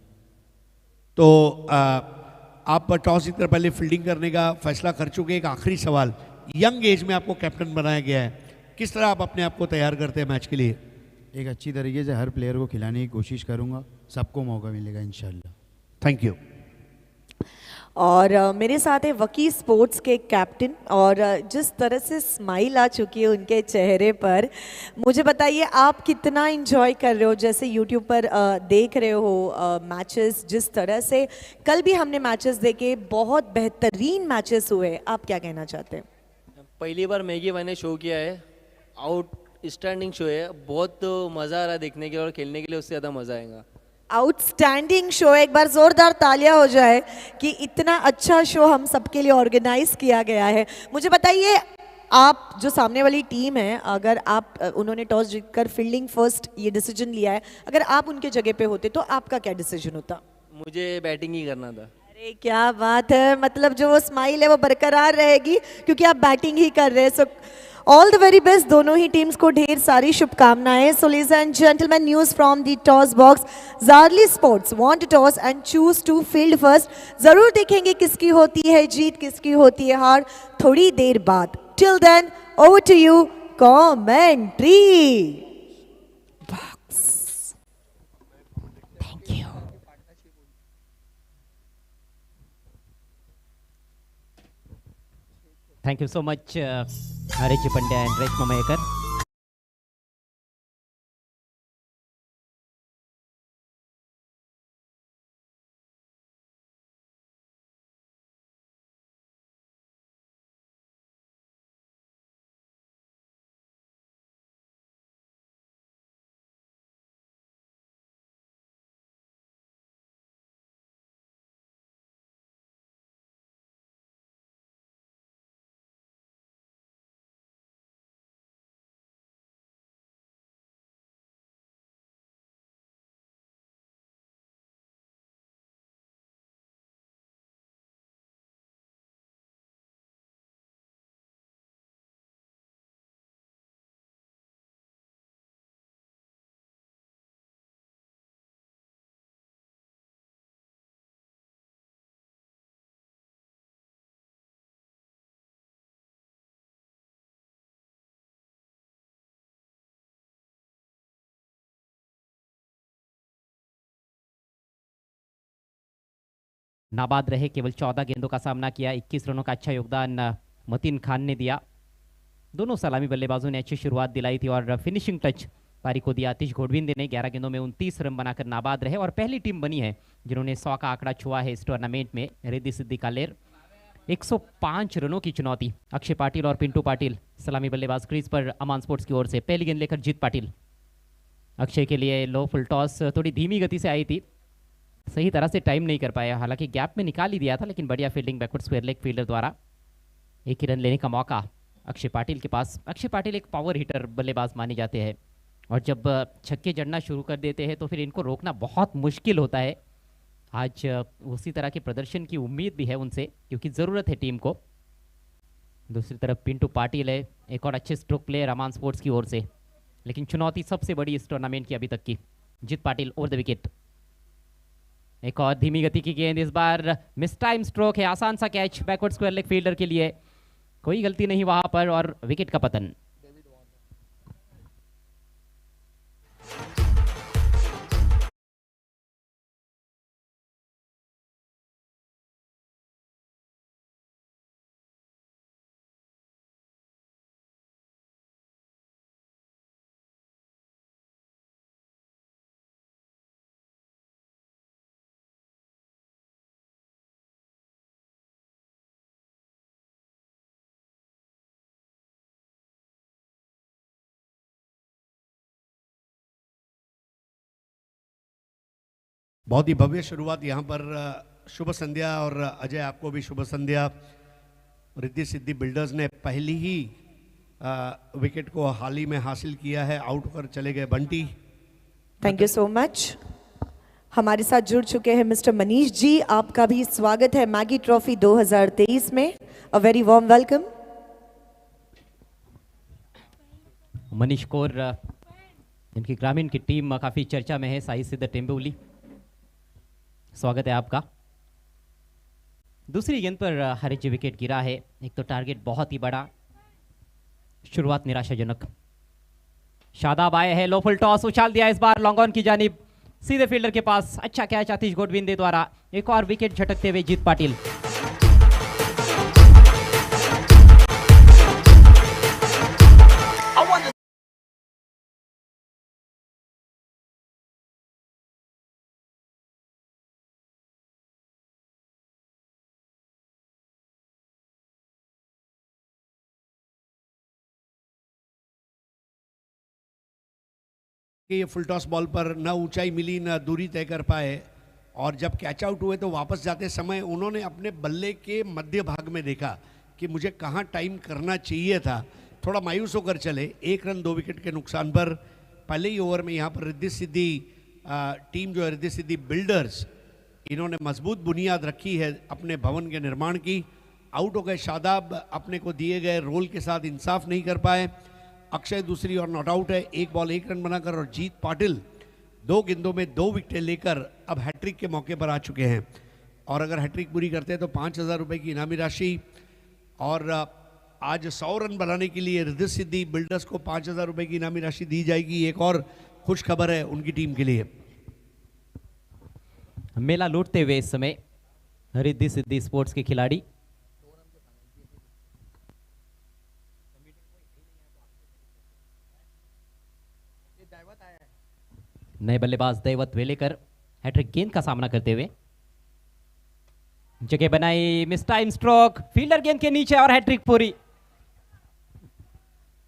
तो आप टॉस जीतकर पहले फील्डिंग करने का फैसला कर चुके। एक आखिरी सवाल, यंग एज में आपको कैप्टन बनाया गया है, किस तरह आप अपने आप को तैयार करते हैं मैच के लिए? एक अच्छी तरीके से हर प्लेयर को खिलाने की कोशिश करूंगा, सबको मौका मिलेगा इंशाल्लाह। Thank you. और मेरे साथ है वकी स्पोर्ट्स के कैप्टन, और जिस तरह से स्माइल आ चुकी है उनके चेहरे पर, मुझे बताइए आप कितना एंजॉय कर रहे हो, जैसे यूट्यूब पर देख रहे हो मैचेस, जिस तरह से कल भी हमने मैचेस देखे, बहुत बेहतरीन मैचेस हुए, आप क्या कहना चाहते हैं? पहली बार मैगी मैंने शो किया है, आउट स्टैंडिंग शो है, बहुत मज़ा आ रहा है देखने के लिए और खेलने के लिए उससे ज़्यादा मज़ा आएगा। आउटस्टैंडिंग शो, एक बार जोरदार तालियां हो जाए कि इतना अच्छा शो हम सबके लिए ऑर्गेनाइज किया गया है। मुझे बताइए, आप जो सामने वाली टीम है, अगर आप उन्होंने टॉस जीतकर फील्डिंग फर्स्ट ये डिसीजन लिया है, अगर आप उनके जगह पे होते तो आपका क्या डिसीजन होता? मुझे बैटिंग ही करना था। अरे क्या बात है, मतलब जो वो स्माइल है वो बरकरार रहेगी क्योंकि आप बैटिंग ही कर रहे हैं। So all the very best, दोनों ही टीम्स को ढेर सारी शुभकामनाएं। So ladies and gentleman, news from the toss box, Zarli sports want to toss and choose to field first. जरूर देखेंगे किसकी होती है जीत, किसकी होती है हार, थोड़ी देर बाद। Till then, over to you commentary box. Thank you. Thank you so much, Harish Pandya and Reshma Mayekar. नाबाद रहे, केवल 14 गेंदों का सामना किया, 21 रनों का अच्छा योगदान मतीन खान ने दिया। दोनों सलामी बल्लेबाजों ने अच्छी शुरुआत दिलाई थी और फिनिशिंग टच पारी को दिया आतिश घोड़विंदे ने। 11 गेंदों में 29 रन बनाकर नाबाद रहे और पहली टीम बनी है जिन्होंने 100 का आंकड़ा छुआ है इस टूर्नामेंट में। रिद्धि सिद्धि कालेर 105 रनों की चुनौती। अक्षय पाटिल और पिंटू पाटिल सलामी बल्लेबाज क्रीज पर अमान स्पोर्ट्स की ओर से। पहली गेंद लेकर जीत पाटिल। अक्षय के लिए लो फुल टॉस थोड़ी धीमी गति से आई थी, सही तरह से टाइम नहीं कर पाया, हालांकि गैप में निकाल ही दिया था, लेकिन बढ़िया fielding backward square leg fielder द्वारा। एक ही रन लेने का मौका अक्षय पाटिल के पास। अक्षय पाटिल एक पावर हिटर बल्लेबाज माने जाते हैं और जब छक्के जड़ना शुरू कर देते हैं तो फिर इनको रोकना बहुत मुश्किल होता है। आज उसी तरह के प्रदर्शन की उम्मीद भी है उनसे क्योंकि ज़रूरत है टीम को। दूसरी तरफ पिंटू पाटिल है, एक और अच्छे स्ट्रोक प्लेयर अमान स्पोर्ट्स की ओर से, लेकिन चुनौती सबसे बड़ी इस टूर्नामेंट की अभी तक की। जीत पाटिल ओवर द विकेट। एक और धीमी गति की गेंद, इस बार मिस टाइम स्ट्रोक है, आसान सा catch backward square leg fielder के लिए, कोई गलती नहीं वहां पर और विकेट का पतन। बहुत ही भव्य शुरुआत यहाँ पर। शुभ संध्या, और अजय आपको भी शुभ संध्या। रिद्धि सिद्धि बिल्डर्स ने पहली ही विकेट को हाल ही में हासिल किया है, आउट होकर चले गए Bunty. Thank you so much. हमारे साथ जुड़ चुके हैं मिस्टर मनीष जी, आपका भी स्वागत है मैगी ट्रॉफी 2023 में। अ very warm welcome. Manish Kaur, जिनकी ग्रामीण की टीम काफी चर्चा में है, साई सिद्ध टेम्बोली, स्वागत है आपका। दूसरी गेंद पर हरीज विकेट गिरा है। एक तो टारगेट बहुत ही बड़ा, शुरुआत निराशाजनक। शादाब आए हैं, लो फुल टॉस उछाल दिया इस बार लॉन्ग ऑन की जानिब, सीधे फील्डर के पास। अच्छा कैच आतिश गोडविंदे द्वारा, एक और विकेट झटकते हुए जीत पाटिल। कि ये फुल टॉस बॉल पर न ऊंचाई मिली न दूरी तय कर पाए, और जब कैच आउट हुए तो वापस जाते समय उन्होंने अपने बल्ले के मध्य भाग में देखा कि मुझे कहाँ टाइम करना चाहिए था, थोड़ा मायूस होकर चले। 1 रन 2 विकेट के नुकसान पर पहले ही ओवर में यहाँ पर रिद्धि सिद्धि टीम जो है रिद्धि सिद्धि बिल्डर्स, इन्होंने मजबूत बुनियाद रखी है अपने भवन के निर्माण की। आउट हो गए शादाब, अपने को दिए गए रोल के साथ इंसाफ नहीं कर पाए। अक्षय दूसरी और नॉट आउट है, 1 बॉल 1 रन बनाकर, और जीत पाटिल 2 गेंदों में 2 विकेटें लेकर अब हैट्रिक के मौके पर आ चुके हैं। और अगर हैट्रिक पूरी करते हैं तो 5,000 रुपये की इनामी राशि, और आज 100 रन बनाने के लिए रिद्धि सिद्धि बिल्डर्स को 5,000 रुपये की इनामी राशि दी जाएगी। एक और खुश खबर है उनकी टीम के लिए। मेला लूटते हुए इस समय रिद्धि सिद्धि स्पोर्ट्स के खिलाड़ी। नए बल्लेबाज दैवत वेलेकर हैट्रिक गेंद का सामना करते हुए, जगह बनाई, मिस टाइम स्ट्रोक, फील्डर गेंद के नीचे और हैट्रिक पूरी।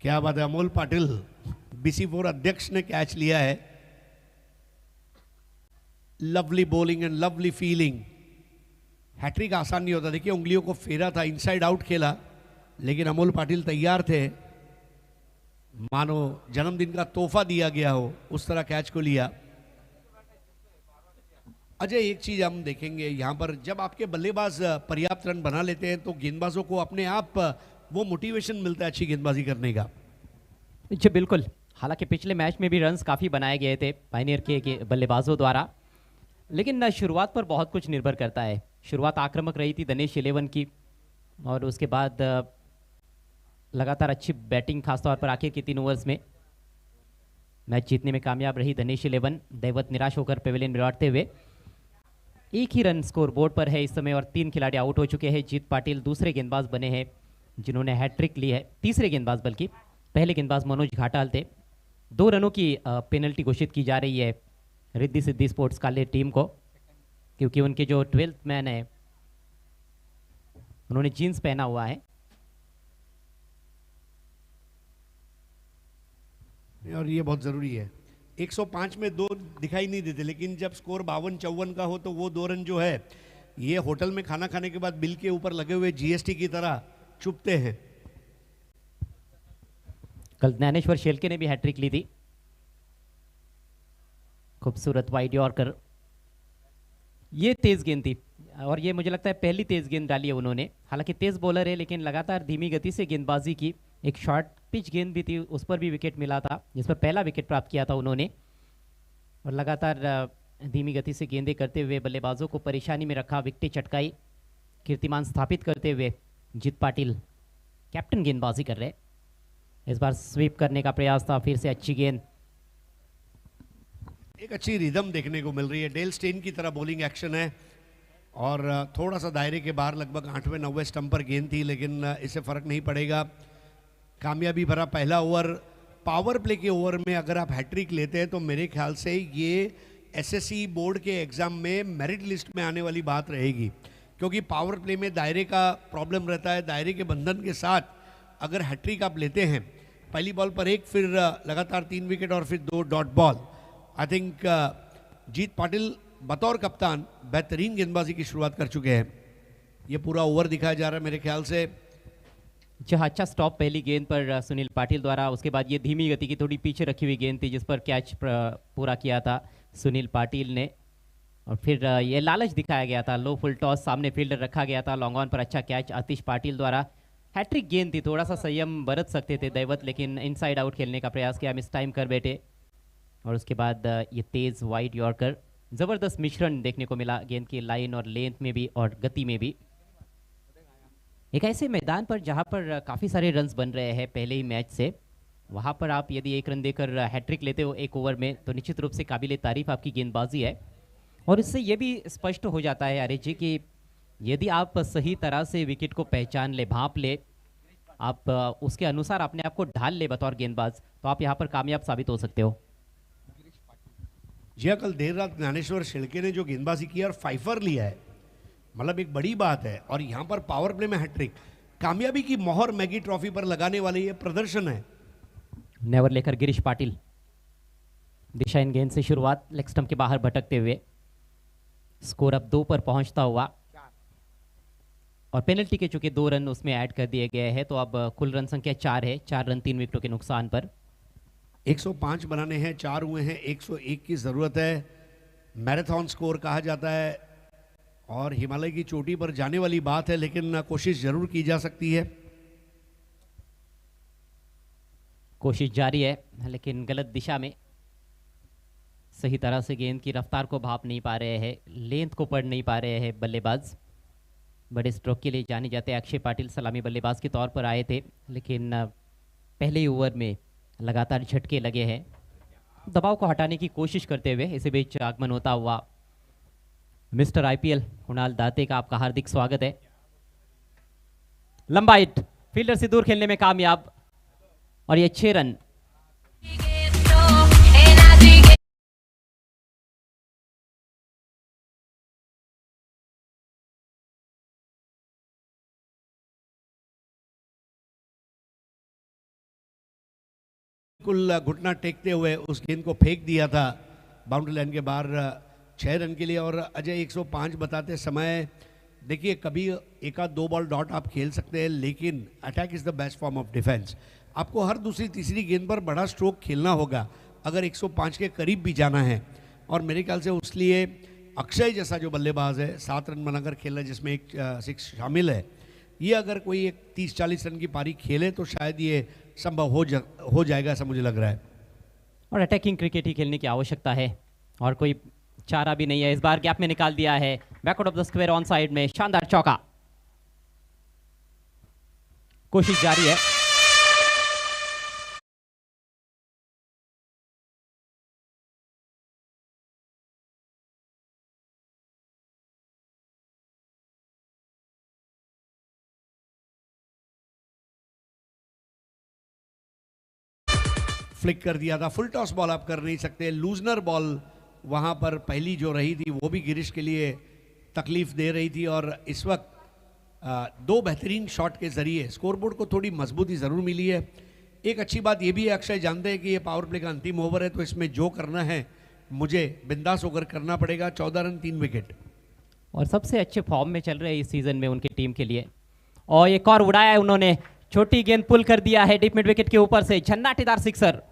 क्या बात है, अमोल पाटिल BC4 अध्यक्ष ने कैच लिया है। Lovely bowling and lovely fielding. Hattrick आसान नहीं होता, देखिए उंगलियों को फेरा था, इनसाइड आउट खेला, लेकिन अमोल पाटिल तैयार थे, मानो जन्मदिन का तोहफा दिया गया हो उस तरह कैच को लिया। अजय, एक चीज हम देखेंगे यहाँ पर, जब आपके बल्लेबाज पर्याप्त रन बना लेते हैं तो गेंदबाजों को अपने आप वो मोटिवेशन मिलता है अच्छी गेंदबाजी करने का। जी बिल्कुल, हालांकि पिछले मैच में भी रन्स काफ़ी बनाए गए थे पायनियर के बल्लेबाजों द्वारा, लेकिन शुरुआत पर बहुत कुछ निर्भर करता है। शुरुआत आक्रामक रही थी दिनेश 11 की, और उसके बाद लगातार अच्छी बैटिंग, खासतौर पर आखिर के 3 ओवर्स में मैच जीतने में कामयाब रही दिनेश 11। दैवत निराश होकर पेविलियन में लौटते हुए, 1 ही रन स्कोर बोर्ड पर है इस समय, और 3 खिलाड़ी आउट हो चुके हैं। जीत पाटिल दूसरे गेंदबाज बने हैं जिन्होंने हैट्रिक ली है, तीसरे गेंदबाज बल्कि। पहले गेंदबाज मनोज घाटाल थे। 2 रनों की पेनल्टी घोषित की जा रही है रिद्धि सिद्धि स्पोर्ट्स काले टीम को, क्योंकि उनके जो 12th मैन है उन्होंने जीन्स पहना हुआ है। और ये बहुत ज़रूरी है। 105 में 2 दिखाई नहीं देते, लेकिन जब स्कोर 52-54 का हो तो वो 2 रन जो है ये होटल में खाना खाने के बाद बिल के ऊपर लगे हुए GST की तरह चुभते हैं। कल ज्ञानेश्वर शेलके ने भी हैट्रिक ली थी, खूबसूरत वाइड यॉर्कर। ये तेज गेंद थी, और ये मुझे लगता है पहली तेज गेंद डाली है उन्होंने। हालांकि तेज बॉलर है, लेकिन लगातार धीमी गति से गेंदबाजी की। एक शॉर्ट पिच गेंद भी थी, उस पर भी विकेट मिला था, जिस पर पहला विकेट प्राप्त किया था उन्होंने। और लगातार धीमी गति से गेंदें करते हुए बल्लेबाजों को परेशानी में रखा, विकेटें चटकाई, कीर्तिमान स्थापित करते हुए जीत पाटिल कैप्टन गेंदबाजी कर रहे। इस बार स्वीप करने का प्रयास था, फिर से अच्छी गेंद। एक अच्छी रिदम देखने को मिल रही है, डेल स्टेन की तरह बॉलिंग एक्शन है, और थोड़ा सा दायरे के बाहर लगभग 8वें 9वें स्टंप पर गेंद थी, लेकिन इससे फर्क नहीं पड़ेगा। कामयाबी भरा पहला ओवर। पावर प्ले के ओवर में अगर आप हैट्रिक लेते हैं तो मेरे ख्याल से ये SSC बोर्ड के एग्जाम में मेरिट लिस्ट में आने वाली बात रहेगी, क्योंकि पावर प्ले में दायरे का प्रॉब्लम रहता है। दायरे के बंधन के साथ अगर हैट्रिक आप लेते हैं, पहली बॉल पर 1, फिर लगातार 3 विकेट और फिर 2 डॉट बॉल, आई थिंक जीत पाटिल बतौर कप्तान बेहतरीन गेंदबाजी की शुरुआत कर चुके हैं। ये पूरा ओवर दिखाया जा रहा है मेरे ख्याल से। जहाँ अच्छा स्टॉप पहली गेंद पर सुनील पाटिल द्वारा, उसके बाद ये धीमी गति की थोड़ी पीछे रखी हुई गेंद थी जिस पर कैच पूरा किया था सुनील पाटिल ने। और फिर ये लालच दिखाया गया था, लो फुल टॉस, सामने फील्डर रखा गया था, लॉन्ग ऑन पर अच्छा कैच आतिश पाटिल द्वारा। हैट्रिक गेंद थी, थोड़ा सा संयम बरत सकते थे दैवत, लेकिन इनसाइड आउट खेलने का प्रयास किया, मिस टाइम कर बैठे। और उसके बाद ये तेज वाइड यॉर्कर, ज़बरदस्त मिश्रण देखने को मिला गेंद की लाइन और लेंथ में भी और गति में भी। एक ऐसे मैदान पर जहां पर काफ़ी सारे रन्स बन रहे हैं पहले ही मैच से, वहां पर आप यदि एक रन देकर हैट्रिक लेते हो एक ओवर में तो निश्चित रूप से काबिले तारीफ आपकी गेंदबाजी है। और इससे ये भी स्पष्ट हो जाता है आर्य जी कि यदि आप सही तरह से विकेट को पहचान ले, भांप ले, आप उसके अनुसार अपने आप को ढाल ले बतौर गेंदबाज, तो आप यहाँ पर कामयाब साबित हो सकते हो। जी हाँ, कल देर रात ज्ञानेश्वर शिड़के ने जो गेंदबाजी की और फाइफर लिया है, मतलब एक बड़ी बात है। और यहाँ पर पावर प्ले में हैट्रिक, कामयाबी की मोहर मैगी ट्रॉफी पर लगाने वाले ये प्रदर्शन है। नेवर लेकर गिरीश पाटिल, दिशा इन गेंद से शुरुआत, लेग स्टंप के बाहर भटकते हुए, स्कोर अब 2 पर पहुंचता हुआ और पेनल्टी के चूंकि 2 रन उसमें ऐड कर दिए गए हैं तो अब कुल रन संख्या 4 है, 4 रन 3 विकेटों के नुकसान पर। 105 बनाने हैं, 4 हुए हैं, 101 की जरूरत है। मैराथन स्कोर कहा जाता है और हिमालय की चोटी पर जाने वाली बात है, लेकिन कोशिश जरूर की जा सकती है। कोशिश जारी है लेकिन गलत दिशा में, सही तरह से गेंद की रफ्तार को भाप नहीं पा रहे हैं, लेंथ को पढ़ नहीं पा रहे हैं बल्लेबाज। बड़े स्ट्रोक के लिए जाने जाते अक्षय पाटिल सलामी बल्लेबाज के तौर पर आए थे, लेकिन पहले ही ओवर में लगातार झटके लगे हैं। दबाव को हटाने की कोशिश करते हुए इसी बीच आगमन होता हुआ मिस्टर आईपीएल कुणाल दाते का आपका हार्दिक स्वागत है। लंबा हिट, फील्डर से दूर खेलने में कामयाब और ये 6 रन। बिल्कुल घुटना टेकते हुए उस गेंद को फेंक दिया था बाउंड्री लाइन के बाहर 6 रन के लिए। और अजय 105 बताते समय देखिए, कभी एक आध 2 बॉल डॉट आप खेल सकते हैं, लेकिन attack is the best form of defence. आपको हर दूसरी तीसरी गेंद पर बड़ा स्ट्रोक खेलना होगा अगर 105 के करीब भी जाना है। और मेरे ख्याल से उस लिए अक्षय जैसा जो बल्लेबाज है 7 रन बनाकर खेल रहा है, जिसमें एक 6 शामिल है, ये अगर कोई एक 30-40 रन की पारी खेले तो शायद ये संभव हो जाएगा, ऐसा मुझे लग रहा है। और अटैकिंग क्रिकेट ही खेलने की आवश्यकता है और कोई चारा भी नहीं है। इस बार गैप में निकाल दिया है, backward of the square on side में, शानदार चौका। कोशिश जारी है, फ्लिक कर दिया था। फुल टॉस बॉल आप कर नहीं सकते, लूजनर बॉल वहां पर पहली जो रही थी वो भी गिरीश के लिए तकलीफ दे रही थी। और इस वक्त 2 बेहतरीन शॉट के जरिए स्कोरबोर्ड को थोड़ी मजबूती जरूर मिली है। एक अच्छी बात ये भी है, अक्षय जानते हैं कि ये पावर प्ले का अंतिम ओवर है, तो इसमें जो करना है मुझे बिंदास होकर करना पड़ेगा। 14 रन 3 विकेट और सबसे अच्छे फॉर्म में चल रहे हैं इस सीजन में उनकी टीम के लिए। और एक और उड़ाया है उन्होंने, छोटी गेंद पुल कर दिया है डीप मिड विकेट के ऊपर से, झन्नाटेदार सिक्सर।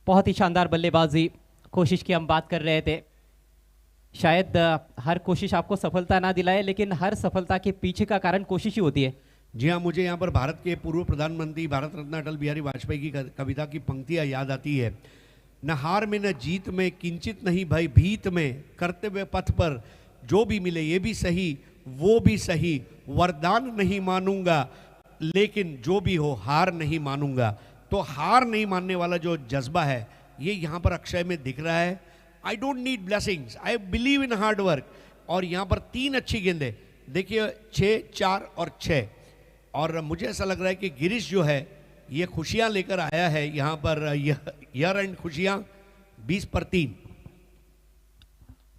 बहुत ही शानदार बल्लेबाजी, कोशिश की हम बात कर रहे थे। शायद हर कोशिश आपको सफलता ना दिलाए, लेकिन हर सफलता के पीछे का कारण कोशिश ही होती है। जी हाँ, मुझे यहाँ पर भारत के पूर्व प्रधानमंत्री भारत रत्न अटल बिहारी वाजपेयी की कविता की पंक्तियाँ याद आती है। न हार में न जीत में, किंचित नहीं भय भीत में, करते हुए पथ पर जो भी मिले ये भी सही वो भी सही, वरदान नहीं मानूंगा लेकिन जो भी हो हार नहीं मानूंगा। तो हार नहीं मानने वाला जो जज्बा है ये यहाँ पर अक्षय में दिख रहा है। I don't need blessings, I believe in hard work. और यहाँ पर 3 अच्छी गेंदें देखिए, 6, 4 और 6। और मुझे ऐसा लग रहा है कि गिरीश जो है ये खुशियाँ लेकर आया है यहाँ पर, ईयर एंड खुशियाँ 20 पर 3।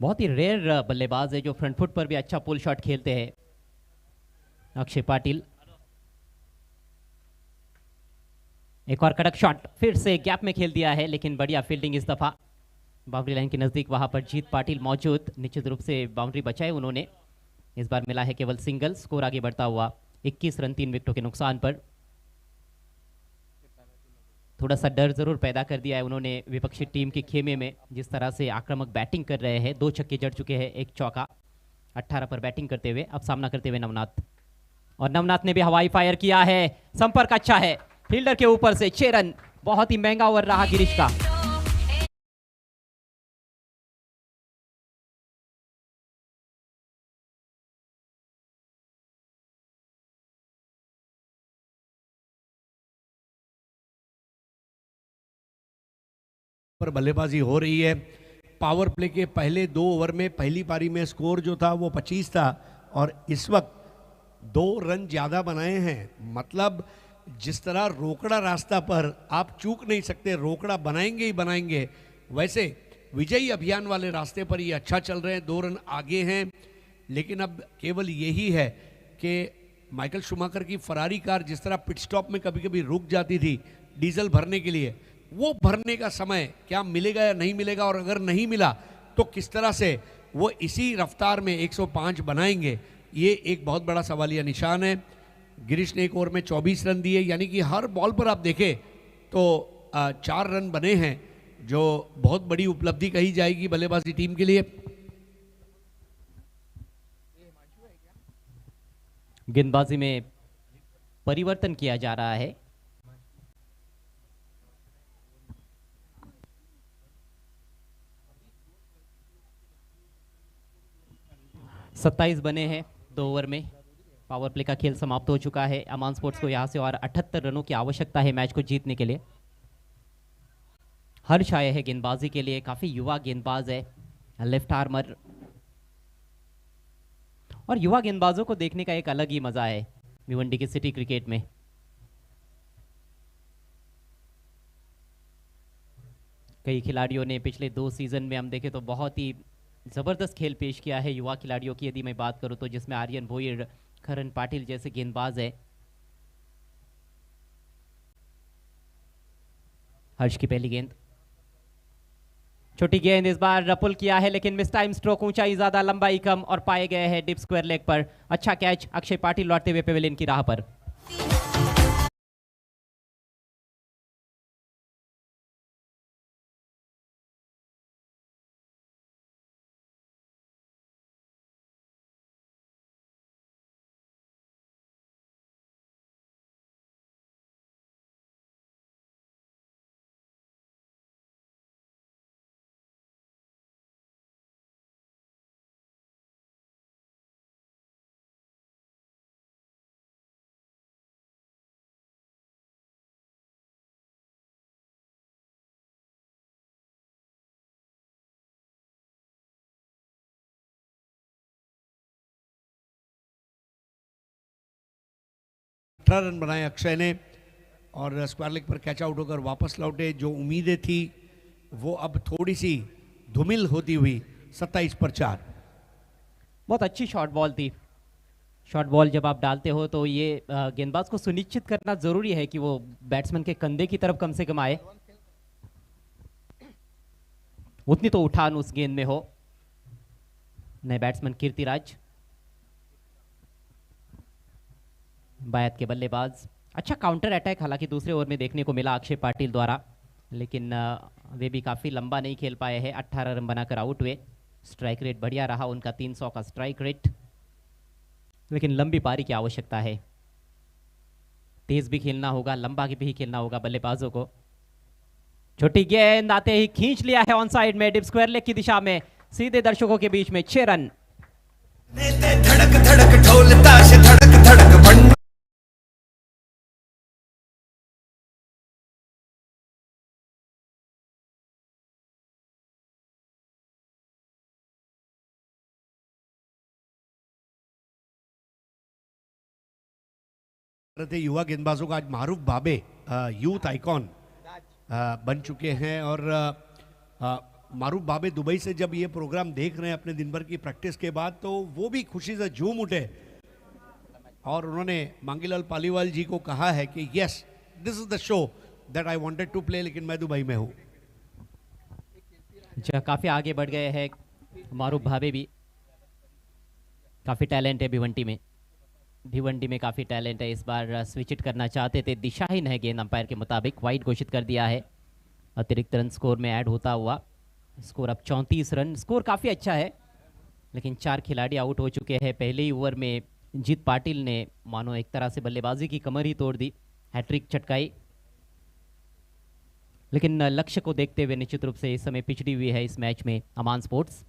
बहुत ही रेयर बल्लेबाज है जो फ्रंट फुट पर भी अच्छा पुल शॉट खेलते हैं अक्षय पाटिल। एक और कड़क शॉट, फिर से गैप में खेल दिया है, लेकिन बढ़िया फील्डिंग इस दफा। बाउंड्री लाइन के नजदीक वहां पर जीत पाटिल मौजूद, निश्चित रूप से बाउंड्री बचाए उन्होंने। इस बार मिला है केवल सिंगल, स्कोर आगे बढ़ता हुआ 21 रन 3 विकेटों के नुकसान पर। थोड़ा सा डर जरूर पैदा कर दिया है उन्होंने विपक्षी टीम के खेमे में, जिस तरह से आक्रामक बैटिंग कर रहे हैं। 2 छक्के जड़ चुके हैं, 1 चौका, 18 पर बैटिंग करते हुए। अब सामना करते हुए नवनाथ, और नवनाथ ने भी हवाई फायर किया है, संपर्क अच्छा है, फील्डर के ऊपर से 6 रन। बहुत ही महंगा ओवर रहा गिरीश का। पर बल्लेबाजी हो रही है। पावर प्ले के पहले 2 ओवर में पहली पारी में स्कोर जो था वो 25 था और इस वक्त 2 रन ज़्यादा बनाए हैं। मतलब जिस तरह रोकड़ा रास्ता पर आप चूक नहीं सकते, रोकड़ा बनाएंगे ही बनाएंगे, वैसे विजयी अभियान वाले रास्ते पर ये अच्छा चल रहे हैं, 2 रन आगे हैं। लेकिन अब केवल यही है कि माइकल शूमाकर की फरारी कार जिस तरह पिट स्टॉप में कभी कभी रुक जाती थी डीजल भरने के लिए, वो भरने का समय क्या मिलेगा या नहीं मिलेगा, और अगर नहीं मिला तो किस तरह से वो इसी रफ्तार में 105 बनाएंगे, ये एक बहुत बड़ा सवालिया निशान है। गिरीश ने एक ओवर में 24 रन दिए, यानी कि हर बॉल पर आप देखें तो 4 रन बने हैं, जो बहुत बड़ी उपलब्धि कही जाएगी बल्लेबाजी टीम के लिए। गेंदबाजी में परिवर्तन किया जा रहा है। सत्ताईस बने हैं 2 ओवर में। पावर प्ले का खेल समाप्त हो चुका है। अमान स्पोर्ट्स को यहां से और 78 रनों की आवश्यकता है मैच को जीतने के लिए। हर्ष आए है गेंदबाजी के लिए, काफी युवा गेंदबाज है, लेफ्ट आर्मर, और युवा गेंदबाजों को देखने का एक अलग ही मजा है भिवंडी की सिटी क्रिकेट में। कई खिलाड़ियों ने पिछले 2 सीजन में हम देखें तो बहुत ही जबरदस्त खेल पेश किया है युवा खिलाड़ियों की। यदि मैं बात करूं तो जिसमें आर्यन भोईर, करण पाटिल जैसे गेंदबाज है। हर्ष की पहली गेंद, छोटी गेंद, इस बार रपुल किया है लेकिन मिस टाइम स्ट्रोक, ऊंचाई ज्यादा लंबाई कम और पाए गए हैं डिप स्क्वायर लेग पर। अच्छा कैच, अक्षय पाटिल लौटते हुए पेविलियन की राह पर। रन बनाए अक्षय ने और स्क्वायर लेग पर कैच आउट होकर वापस लौटे। जो उम्मीदें थी वो अब थोड़ी सी धूमिल होती हुई 27 पर 4। बहुत अच्छी शॉर्ट बॉल थी। शॉर्ट बॉल जब आप डालते हो तो ये गेंदबाज को सुनिश्चित करना जरूरी है कि वो बैट्समैन के कंधे की तरफ कम से कम आए, उतनी तो उठान उस गेंद में हो। नए बैट्समैन कीर्तिराज, बायत के बल्लेबाज। अच्छा काउंटर अटैक हालांकि दूसरे ओवर में देखने को मिला अक्षय पाटिल द्वारा, लेकिन वे भी काफी लंबा नहीं खेल पाए हैं। 18 रन बनाकर आउट हुए। स्ट्राइक रेट बढ़िया रहा उनका, 300 का स्ट्राइक रेट, लेकिन लंबी पारी की आवश्यकता है। तेज भी खेलना होगा, लंबा भी खेलना होगा बल्लेबाजों को। छोटी गेंद आते ही खींच लिया है ऑन साइड में, डिप स्क्वायर लेग की दिशा में, सीधे दर्शकों के बीच में। 6 रन। धड़क धड़क ढोल ताश धड़क धड़क बंड थे युवा गेंदबाजों का। आज मारूफ बाबे यूथ आइकॉन बन चुके हैं और मारूफ बाबे दुबई से जब ये प्रोग्राम देख रहे हैं अपने दिन भर की प्रैक्टिस के बाद, तो वो भी खुशी से झूम उठे और उन्होंने मांगीलाल पालीवाल जी को कहा है कि yes this is the show that I wanted to play, लेकिन मैं दुबई में हूँ। काफी आगे बढ़ गए हैं मारूफ भावे भी। काफी टैलेंट है भिवंडी में काफी टैलेंट है। इस बार स्विच इट करना चाहते थे, दिशाहीन है गेंद अंपायर के मुताबिक, वाइड घोषित कर दिया है। अतिरिक्त रन स्कोर में ऐड होता हुआ स्कोर अब 34 रन। स्कोर काफी अच्छा है, लेकिन 4 खिलाड़ी आउट हो चुके हैं। पहले ही ओवर में जीत पाटिल ने मानो एक तरह से बल्लेबाजी की कमर ही तोड़ दी, हैट्रिक चटकाई। लेकिन लक्ष्य को देखते हुए निश्चित रूप से इस समय पिछड़ी हुई है इस मैच में अमान स्पोर्ट्स।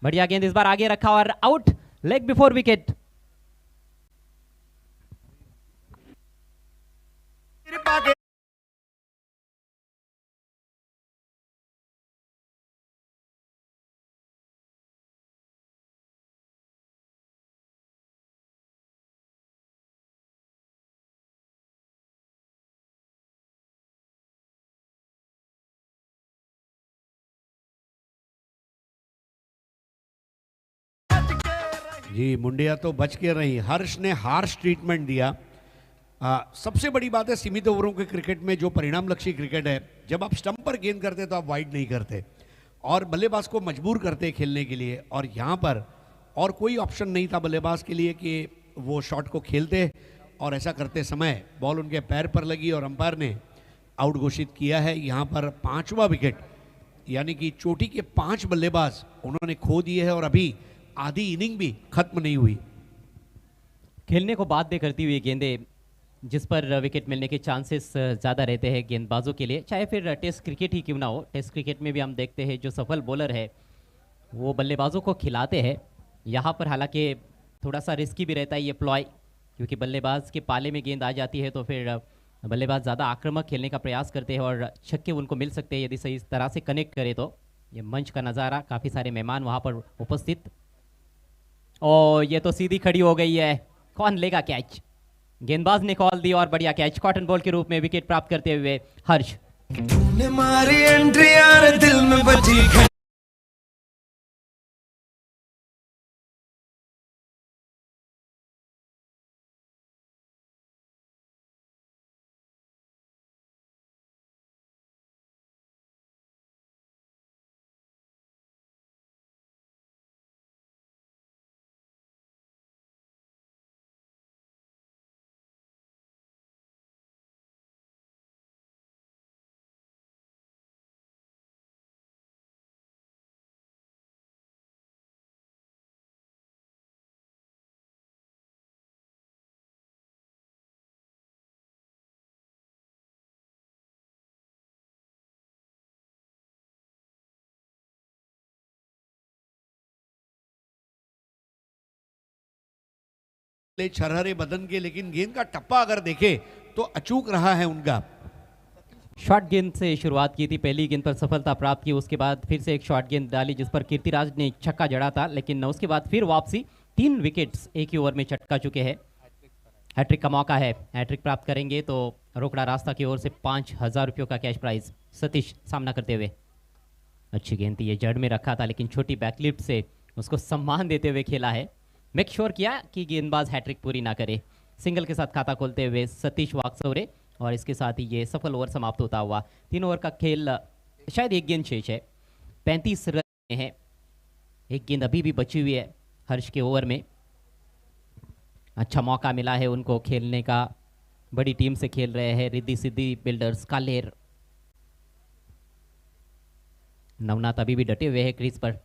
बढ़िया गेंद इस बार आगे रखा और आउट, लेग बिफोर विकेट। जी मुंडिया तो बच के रही, हर्ष ने हार्श ट्रीटमेंट दिया। सबसे बड़ी बात है सीमित ओवरों के क्रिकेट में जो परिणाम लक्षी क्रिकेट है, जब आप स्टंप पर गेंद करते तो आप वाइड नहीं करते और बल्लेबाज को मजबूर करते खेलने के लिए, और यहाँ पर और कोई ऑप्शन नहीं था बल्लेबाज के लिए कि वो शॉट को खेलते, और ऐसा करते समय बॉल उनके पैर पर लगी और अंपायर ने आउट घोषित किया है। यहाँ पर 5वां विकेट, यानी कि चोटी के 5 बल्लेबाज उन्होंने खो दिए हैं और अभी आधी इनिंग भी खत्म नहीं हुई। खेलने को बाध्य करती हुई गेंदें जिस पर विकेट मिलने के चांसेस ज़्यादा रहते हैं गेंदबाजों के लिए, चाहे फिर टेस्ट क्रिकेट ही क्यों ना हो। टेस्ट क्रिकेट में भी हम देखते हैं जो सफल बॉलर है वो बल्लेबाजों को खिलाते हैं। यहाँ पर हालांकि थोड़ा सा रिस्की भी रहता है ये प्लॉय, क्योंकि बल्लेबाज के पाले में गेंद आ जाती है तो फिर बल्लेबाज ज़्यादा आक्रामक खेलने का प्रयास करते हैं और छक्के उनको मिल सकते हैं यदि सही तरह से कनेक्ट करे तो। ये मंच का नज़ारा, काफ़ी सारे मेहमान वहाँ पर उपस्थित, और ये तो सीधी खड़ी हो गई है। कौन लेगा कैच? गेंदबाज ने कॉल दी और बढ़िया कैच, कॉटन बॉल के रूप में विकेट प्राप्त करते हुए हर्ष। तूने मारी एंट्री यार दिल में बजी घंटी। छरहरे बदन के, लेकिन गेंद का टप्पा अगर देखे तो अचूक रहा है उनका। शॉर्ट गेंद से शुरुआत की थी, पहली गेंद पर सफलता प्राप्त की, उसके बाद फिर से एक शॉर्ट गेंद डाली जिस पर कीर्तिराज ने छक्का जड़ा था, लेकिन उसके बाद फिर वापसी, 3 विकेट्स एक ही ओवर में चटका चुके हैं। हैट्रिक का मौका है, हैट्रिक प्राप्त करेंगे तो रोकड़ा रास्ता की ओर से 5000 रुपयों का कैश प्राइज। सतीश सामना करते हुए, अच्छी गेंद थी, ये जड़ में रखा था लेकिन छोटी बैकलिफ्ट से उसको सम्मान देते हुए खेला है। मेक श्योर किया कि गेंदबाज हैट्रिक पूरी ना करे। सिंगल के साथ खाता खोलते हुए सतीश वाकसौरे, और इसके साथ ही ये सफल ओवर समाप्त होता हुआ। 3 ओवर का खेल, शायद एक गेंद शेष है, 35 रन है, एक गेंद अभी भी बची हुई है हर्ष के ओवर में। अच्छा मौका मिला है उनको खेलने का, बड़ी टीम से खेल रहे हैं रिद्धि सिद्धि बिल्डर्स कालेर। नवनाथ अभी भी डटे हुए हैं क्रीज पर,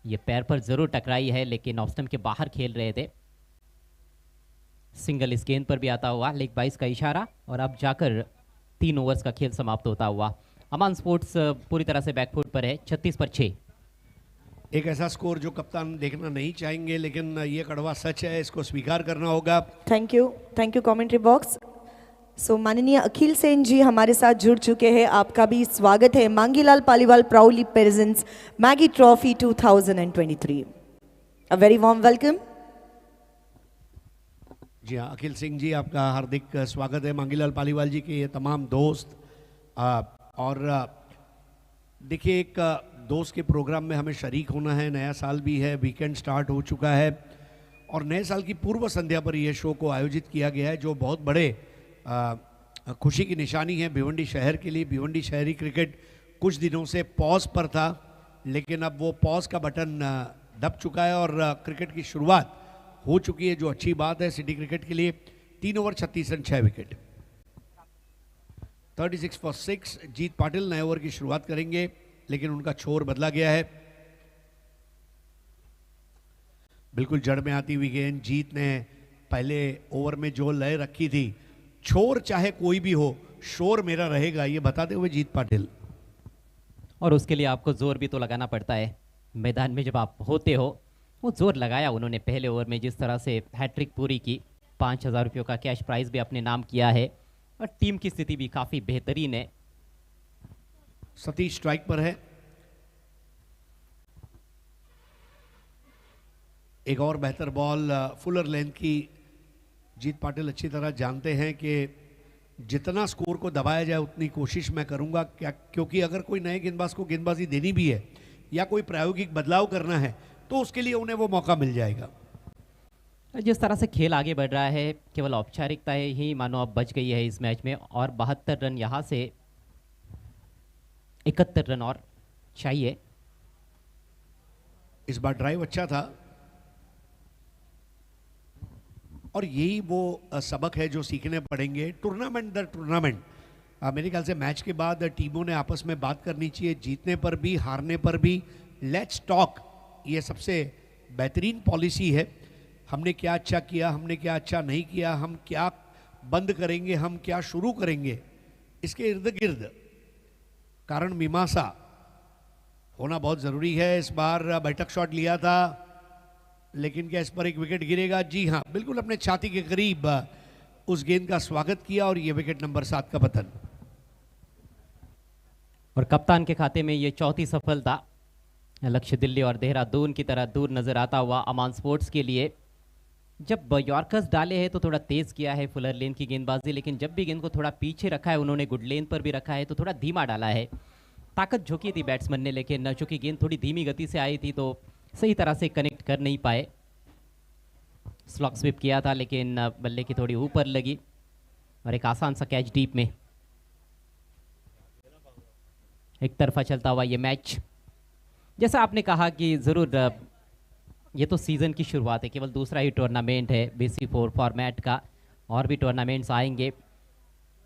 ये पैर पर जरूर टकराई है लेकिन ऑफ स्टंप के बाहर खेल रहे थे। सिंगल इस गेंद पर भी आता हुआ, लेग 22 का इशारा, और अब जाकर 3 ओवर्स का खेल समाप्त होता हुआ। अमान स्पोर्ट्स पूरी तरह से बैकफुट पर है, 36 पर 6। एक ऐसा स्कोर जो कप्तान देखना नहीं चाहेंगे, लेकिन ये कड़वा सच है, इसको स्वीकार करना होगा। Thank you commentary box. So माननीय अखिल सेन जी हमारे साथ जुड़ चुके हैं, आपका भी स्वागत है। Mangilal Paliwal proudly presents Maggi trophy 2023। A very warm welcome. जी हाँ, अखिल सिंह जी आपका हार्दिक स्वागत है। मांगीलाल पालीवाल जी के ये तमाम दोस्त, और देखिए एक दोस्त के प्रोग्राम में हमें शरीक होना है, नया साल भी है, वीकेंड स्टार्ट हो चुका है और नए साल की पूर्व संध्या पर यह शो को आयोजित किया गया है, जो बहुत बड़े खुशी की निशानी है भिवंडी शहर के लिए। भिवंडी शहरी क्रिकेट कुछ दिनों से पॉज पर था, लेकिन अब वो पॉज का बटन दब चुका है और क्रिकेट की शुरुआत हो चुकी है, जो अच्छी बात है सिटी क्रिकेट के लिए। 3 ओवर 36 रन 6 विकेट। 36 फॉर 6। जीत पाटिल नए ओवर की शुरुआत करेंगे, लेकिन उनका छोर बदला गया है। बिल्कुल जड़ में आती हुई गेंद, जीत ने पहले ओवर में जो लय रखी थी, छोर चाहे कोई भी हो, शोर मेरा रहेगा, ये बताते हुए जीत पाटिल। और उसके लिए आपको जोर भी तो लगाना पड़ता है, मैदान में जब आप होते हो। वो जोर लगाया उन्होंने पहले ओवर में, जिस तरह से हैट्रिक पूरी की, 5000 रुपयों का कैश प्राइज भी अपने नाम किया है, और टीम की स्थिति भी काफी बेहतरीन है। सतीश स्ट्राइक पर है। एक और बेहतर बॉल, फुलर लेंथ की। जीत पाटिल अच्छी तरह जानते हैं कि जितना स्कोर को दबाया जाए उतनी कोशिश मैं करूंगा, क्या, क्योंकि अगर कोई नए गेंदबाज को गेंदबाजी देनी भी है या कोई प्रायोगिक बदलाव करना है तो उसके लिए उन्हें वो मौका मिल जाएगा। जिस तरह से खेल आगे बढ़ रहा है, केवल औपचारिकताएं ही मानो अब बच गई है इस मैच में, और 72 रन यहाँ से 71 रन और चाहिए। इस बार ड्राइव अच्छा था और यही वो सबक है जो सीखने पड़ेंगे टूर्नामेंट दर टूर्नामेंट। मेरे ख्याल से मैच के बाद टीमों ने आपस में बात करनी चाहिए, जीतने पर भी हारने पर भी लेट्स टॉक, ये सबसे बेहतरीन पॉलिसी है। हमने क्या अच्छा किया, हमने क्या अच्छा नहीं किया, हम क्या बंद करेंगे, हम क्या शुरू करेंगे, इसके इर्द गिर्द कारण मीमांसा होना बहुत ज़रूरी है। इस बार बैठक शॉट लिया था, लेकिन क्या इस पर एक विकेट गिरेगा? जी हाँ, बिल्कुल अपने छाती के करीब उस गेंद का स्वागत किया और ये विकेट नंबर 7 का पतन। और कप्तान के खाते में ये चौथी सफलता। लक्ष्य दिल्ली और देहरादून की तरह दूर नजर आता हुआ अमान स्पोर्ट्स के लिए। जब यॉर्कर्स डाले हैं तो थोड़ा तेज किया है फुलर लेन की गेंदबाजी, लेकिन जब भी गेंद को थोड़ा पीछे रखा है उन्होंने, गुड लेन पर भी रखा है, तो थोड़ा धीमा डाला है। ताकत झोंकी थी बैट्समैन ने, लेकिन चूंकि गेंद थोड़ी धीमी गति से आई थी तो सही तरह से कनेक्ट कर नहीं पाए। स्लॉक स्विप किया था लेकिन बल्ले की थोड़ी ऊपर लगी और एक आसान सा कैच डीप में। एक तरफा चलता हुआ ये मैच। जैसा आपने कहा कि ज़रूर ये तो सीज़न की शुरुआत है, केवल दूसरा ही टूर्नामेंट है BC4 फॉर्मेट का, और भी टूर्नामेंट्स आएंगे।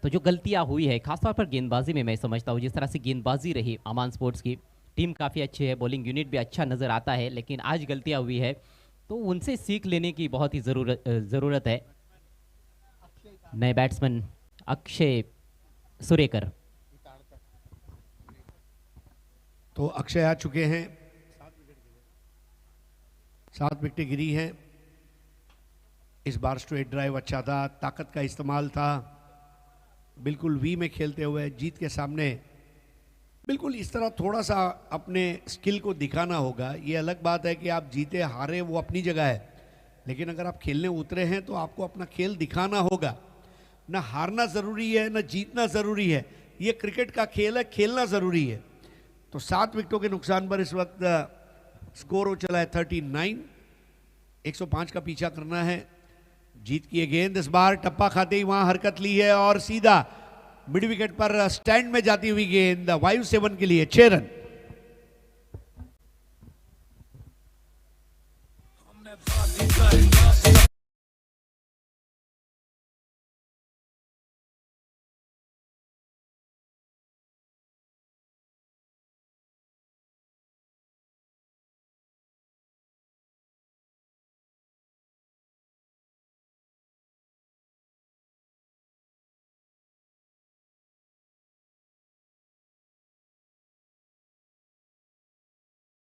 तो जो गलतियां हुई है खासतौर पर गेंदबाजी में, मैं समझता हूँ जिस तरह से गेंदबाजी रही अमान स्पोर्ट्स की, टीम काफ़ी अच्छी है, बॉलिंग यूनिट भी अच्छा नज़र आता है, लेकिन आज गलतियां हुई है तो उनसे सीख लेने की बहुत ही ज़रूरत है। नए बैट्समैन अक्षय सुरेकर, तो अक्षय आ चुके हैं, 7 विकेटें गिरी हैं। इस बार स्ट्रेट ड्राइव अच्छा था, ताकत का इस्तेमाल था, बिल्कुल वी में खेलते हुए जीत के सामने बिल्कुल इस तरह थोड़ा सा अपने स्किल को दिखाना होगा। ये अलग बात है कि आप जीते हारे वो अपनी जगह है, लेकिन अगर आप खेलने उतरे हैं तो आपको अपना खेल दिखाना होगा। ना हारना ज़रूरी है ना जीतना ज़रूरी है, ये क्रिकेट का खेल है, खेलना ज़रूरी है। तो 7 विकेटों के नुकसान पर इस वक्त स्कोर हो चला है 39। 105 का पीछा करना है। जीत की ये गेंद इस बार टप्पा खाते ही वहां हरकत ली है और सीधा मिड विकेट पर स्टैंड में जाती हुई गेंद वायु सेवन के लिए 6 रन।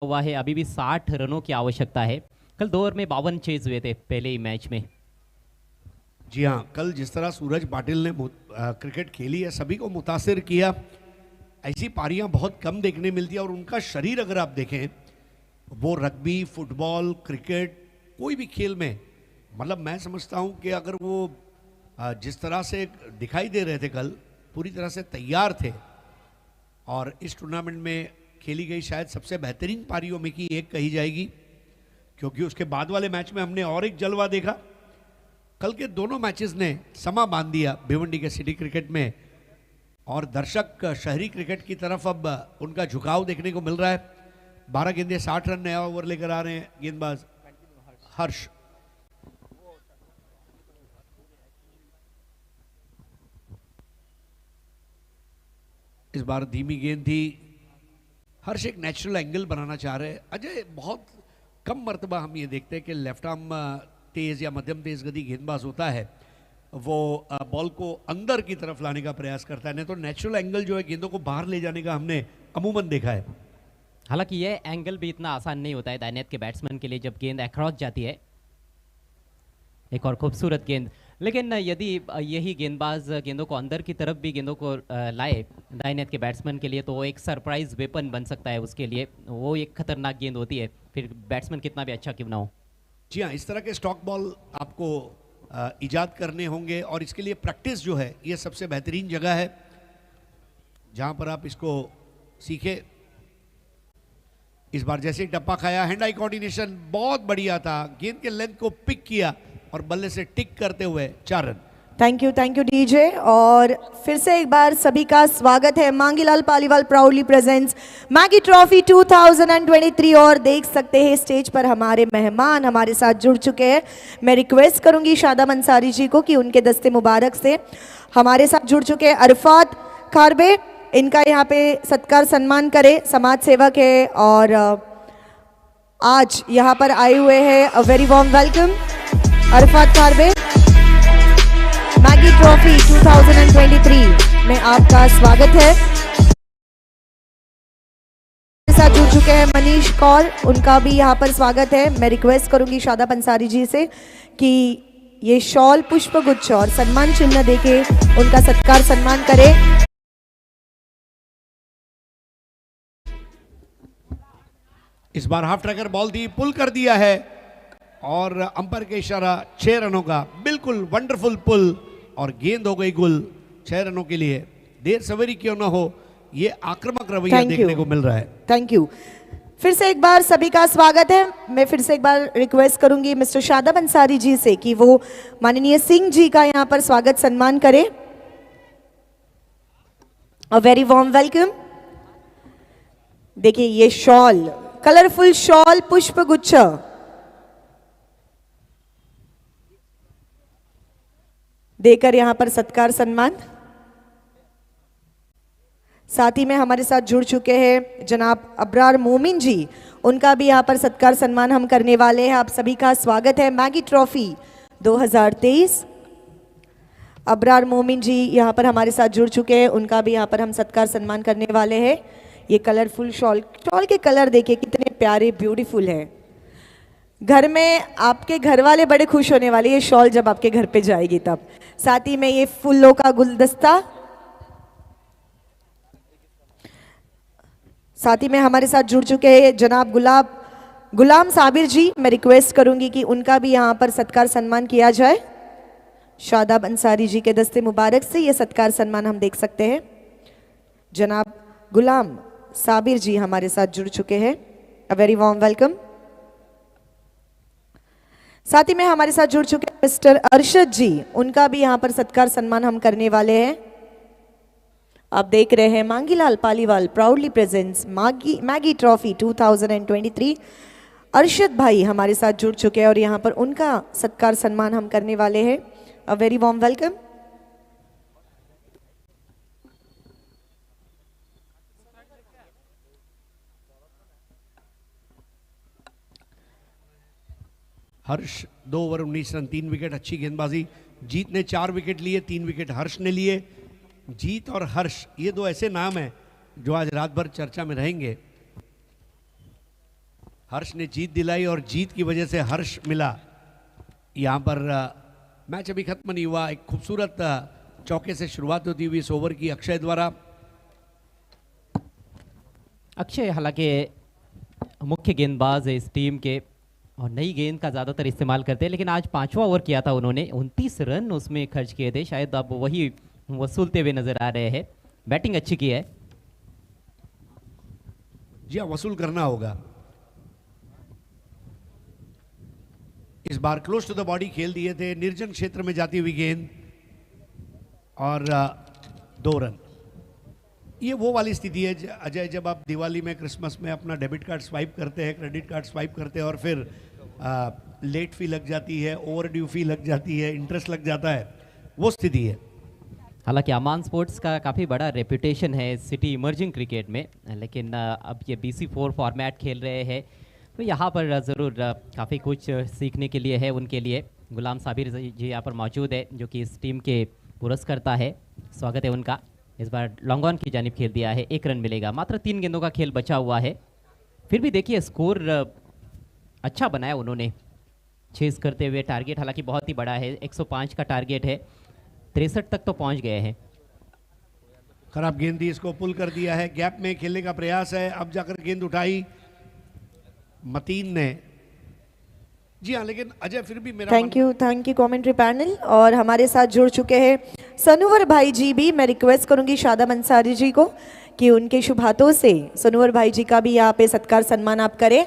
हुआ है, अभी भी 60 रनों की आवश्यकता है। कल 2 ओवर में 52 चेज हुए थे पहले ही मैच में। जी हाँ, कल जिस तरह सूरज पाटिल ने क्रिकेट खेली है, सभी को मुतासिर किया। ऐसी पारियां बहुत कम देखने मिलती है और उनका शरीर अगर आप देखें, वो रग्बी, फुटबॉल, क्रिकेट, कोई भी खेल में, मतलब मैं समझता हूं कि अगर वो जिस तरह से दिखाई दे रहे थे कल, पूरी तरह से तैयार थे और इस टूर्नामेंट में खेली गई शायद सबसे बेहतरीन पारियों में की एक कही जाएगी, क्योंकि उसके बाद वाले मैच में हमने और एक जलवा देखा। कल के दोनों मैचेस ने समा बांध दिया भिवंडी के सिटी क्रिकेट में और दर्शक शहरी क्रिकेट की तरफ अब उनका झुकाव देखने को मिल रहा है। 12 गेंदे 60 रन नया ओवर लेकर आ रहे हैं गेंदबाज हर्ष। इस बार धीमी गेंद थी। हर्ष एक नेचुरल एंगल बनाना चाह रहे हैं। अजय, बहुत कम मर्तबा हम ये देखते हैं कि लेफ्ट आर्म तेज या मध्यम तेज गति गेंदबाज होता है, वो बॉल को अंदर की तरफ लाने का प्रयास करता है, नहीं तो नेचुरल एंगल जो है गेंदों को बाहर ले जाने का हमने अमूमन देखा है। हालांकि यह एंगल भी इतना आसान नहीं होता है दाहिने हाथ के बैट्समैन के लिए जब गेंद अक्रॉस जाती है। एक और खूबसूरत गेंद, लेकिन यदि यही गेंदबाज गेंदों को अंदर की तरफ भी गेंदों को लाए दाहिने हाथ के बैट्समैन के लिए, तो वो एक सरप्राइज वेपन बन सकता है उसके लिए। वो एक खतरनाक गेंद होती है, फिर बैट्समैन कितना भी अच्छा क्यों ना हो। जी हाँ, इस तरह के स्टॉक बॉल आपको इजाद करने होंगे और इसके लिए प्रैक्टिस जो है ये सबसे बेहतरीन जगह है जहाँ पर आप इसको सीखे। इस बार जैसे ही टप्पा खाया, हैंड आई कोऑर्डिनेशन बहुत बढ़िया था, गेंद के लेंथ को पिक किया और बल्ले से टिक करते हुए 4 रन। Thank you DJ. और फिर से एक बार सभी का स्वागत है। Mangilal Paliwal proudly presents Maggi trophy 2023। और देख सकते हैं स्टेज पर हमारे मेहमान हमारे साथ जुड़ चुके हैं। मैं रिक्वेस्ट करूंगी शादाब अंसारी जी को कि उनके दस्ते मुबारक से हमारे साथ जुड़ चुके हैं अरफात खारबे, इनका यहाँ पे सत्कार सम्मान करें। समाज सेवक है और आज यहाँ पर आए हुए हैं। A very warm welcome Arfat Kharbe. Maggi trophy 2023 में आपका स्वागत है। साथ जुड़ चुके हैं मनीष कौर, उनका भी यहाँ पर स्वागत है। मैं रिक्वेस्ट करूंगी शादाब अंसारी जी से कि ये शॉल, पुष्प गुच्छ और सम्मान चिन्ह देके उनका सत्कार सम्मान करें। इस बार हाफ ट्रैकर बॉल दी, पुल कर दिया है और अंपायर के इशारा 6 रनों का, बिल्कुल वंडरफुल पुल और गेंद हो गई गुल 6 रनों के लिए। देर सवेरी क्यों ना हो, ये आक्रामक रवैया देखने को मिल रहा है। Thank you. फिर से एक बार सभी का स्वागत है। मैं फिर से एक बार रिक्वेस्ट करूंगी मिस्टर शादाब अंसारी जी से कि वो माननीय सिंह जी का यहाँ पर स्वागत सम्मान करें। अ वेरी वार्म वेलकम। देखिए ये शॉल, कलरफुल शॉल, पुष्प गुच्छ, देकर यहां पर सत्कार सम्मान। साथ ही में हमारे साथ जुड़ चुके हैं जनाब अबरार मोमिन जी, उनका भी यहां पर सत्कार सम्मान हम करने वाले हैं। आप सभी का स्वागत है मैगी ट्रॉफी 2023। अबरार मोमिन जी यहां पर हमारे साथ जुड़ चुके हैं, उनका भी यहां पर हम सत्कार सम्मान करने वाले हैं। ये कलरफुल शॉल, शॉल के कलर देखिए कितने प्यारे ब्यूटीफुल हैं। घर में आपके घर वाले बड़े खुश होने वाले ये शॉल जब आपके घर पे जाएगी तब। साथ ही में ये फूलों का गुलदस्ता, साथ ही में हमारे साथ जुड़ चुके हैं जनाब गुलाम साबिर जी। मैं रिक्वेस्ट करूंगी कि उनका भी यहाँ पर सत्कार सम्मान किया जाए। शादाब अंसारी जी के दस्ते मुबारक से ये सत्कार सम्मान हम देख सकते हैं। जनाब गुलाम साबिर जी हमारे साथ जुड़ चुके हैं। A very warm welcome. साथ ही में हमारे साथ जुड़ चुके हैं मिस्टर अरशद जी, उनका भी यहाँ पर सत्कार सम्मान हम करने वाले हैं। आप देख रहे हैं Mangilal Paliwal proudly presents Maggi trophy 2023। Arshad भाई हमारे साथ जुड़ चुके हैं और यहाँ पर उनका सत्कार सम्मान हम करने वाले हैं। A very warm welcome. Harsh 2 over 19 run 3 wicket, अच्छी गेंदबाजी। जीत ने 4 विकेट लिए, 3 विकेट हर्ष ने लिए। जीत और हर्ष ये 2 ऐसे नाम हैं जो आज रात भर चर्चा में रहेंगे। हर्ष ने जीत दिलाई और जीत की वजह से हर्ष मिला। यहाँ पर मैच अभी खत्म नहीं हुआ, एक खूबसूरत चौके से शुरुआत होती हुई इस ओवर की अक्षय द्वारा। अक्षय हालांकि मुख्य गेंदबाज है इस टीम के और नई गेंद का ज़्यादातर इस्तेमाल करते हैं, लेकिन आज 5वां ओवर किया था उन्होंने, 29 रन उसमें खर्च किए थे। शायद अब वही वसूलते हुए नजर आ रहे हैं। बैटिंग अच्छी की है। जी हाँ, वसूल करना होगा। इस बार क्लोज टू द बॉडी खेल दिए थे, निर्जन क्षेत्र में जाती हुई गेंद और 2 रन। ये वो वाली स्थिति है अजय, जब आप दिवाली में, क्रिसमस में अपना डेबिट कार्ड स्वाइप करते हैं, क्रेडिट कार्ड स्वाइप करते हैं और फिर लेट फी लग जाती है, ओवर ड्यू फी लग जाती है, इंटरेस्ट लग जाता है, वो स्थिति है। हालांकि अमान स्पोर्ट्स का काफ़ी बड़ा रेपुटेशन है सिटी इमर्जिंग क्रिकेट में, लेकिन अब ये BC4 फॉर्मेट खेल रहे हैं तो यहाँ पर ज़रूर काफ़ी कुछ सीखने के लिए है उनके लिए। गुलाम साबिर जी यहाँ पर मौजूद है जो कि इस टीम के पुरस्कर्ता है, स्वागत है उनका। इस बार लॉन्ग ऑन की जानिब खेल दिया है, 1 रन मिलेगा। मात्र 3 गेंदों का खेल बचा हुआ है, फिर भी देखिए स्कोर अच्छा बनाया उन्होंने, चेस करते हुए। टारगेट हालांकि बहुत ही बड़ा है, 105 का टारगेट है, 63 तक तो पहुंच गए हैं। खराब गेंद दी, इसको पुल कर दिया है। गैप में खेलने का प्रयास है, अब जाकर गेंद उठाई मतीन ने। जी हाँ, लेकिन अजय फिर भी मेरा थैंक यू कमेंट्री पैनल। और हमारे साथ जुड़ चुके हैं सनूवर भाई जी भी। मैं रिक्वेस्ट करूंगी शादाब अंसारी जी को कि उनके शुभ हाथों से सोनूवर भाई जी का भी यहाँ पे सत्कार सम्मान आप करें।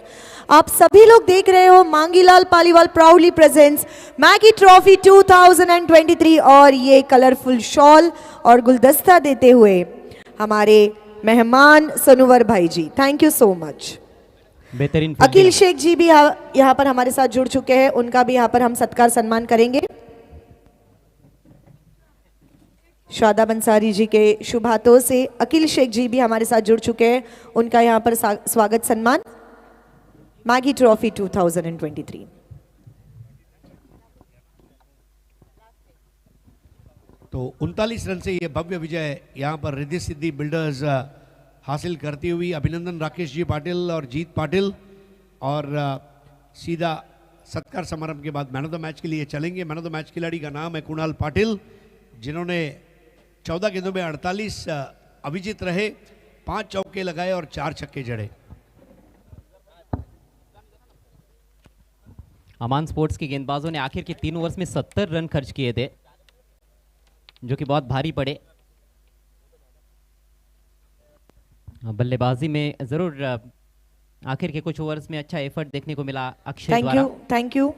आप सभी लोग देख रहे हो Mangilal Paliwal proudly presents Maggi trophy 2023 और ये कलरफुल शॉल और गुलदस्ता देते हुए हमारे मेहमान सोनूवर भाई जी, थैंक यू सो मच। बेहतरीन अकील शेख जी भी यहाँ पर हमारे साथ जुड़ चुके हैं, उनका भी यहाँ पर हम सत्कार सम्मान करेंगे। शादाब अंसारी जी के शुभ हाथों से अकील शेख जी भी हमारे साथ जुड़ चुके हैं, उनका यहाँ पर स्वागत सम्मान मैगी ट्रॉफी 2023। तो 39 रन से ये भव्य विजय यहाँ पर रिद्धि सिद्धि बिल्डर्स हासिल करती हुई। अभिनंदन राकेश जी पाटिल और जीत पाटिल। और सीधा सत्कार समारंभ के बाद मैन ऑफ द मैच के लिए चलेंगे। मैन ऑफ द मैच खिलाड़ी का नाम है कुणाल पाटिल, जिन्होंने 14 गेंदों में 48 अभिजीत रहे, 5 चौके लगाए और 4 छक्के जड़े। अमान स्पोर्ट्स के गेंदबाजों ने आखिर के 3 ओवर्स में 70 रन खर्च किए थे, जो कि बहुत भारी पड़े। बल्लेबाजी में जरूर आखिर के कुछ ओवर्स में अच्छा एफर्ट देखने को मिला अक्षय द्वारा। Thank you.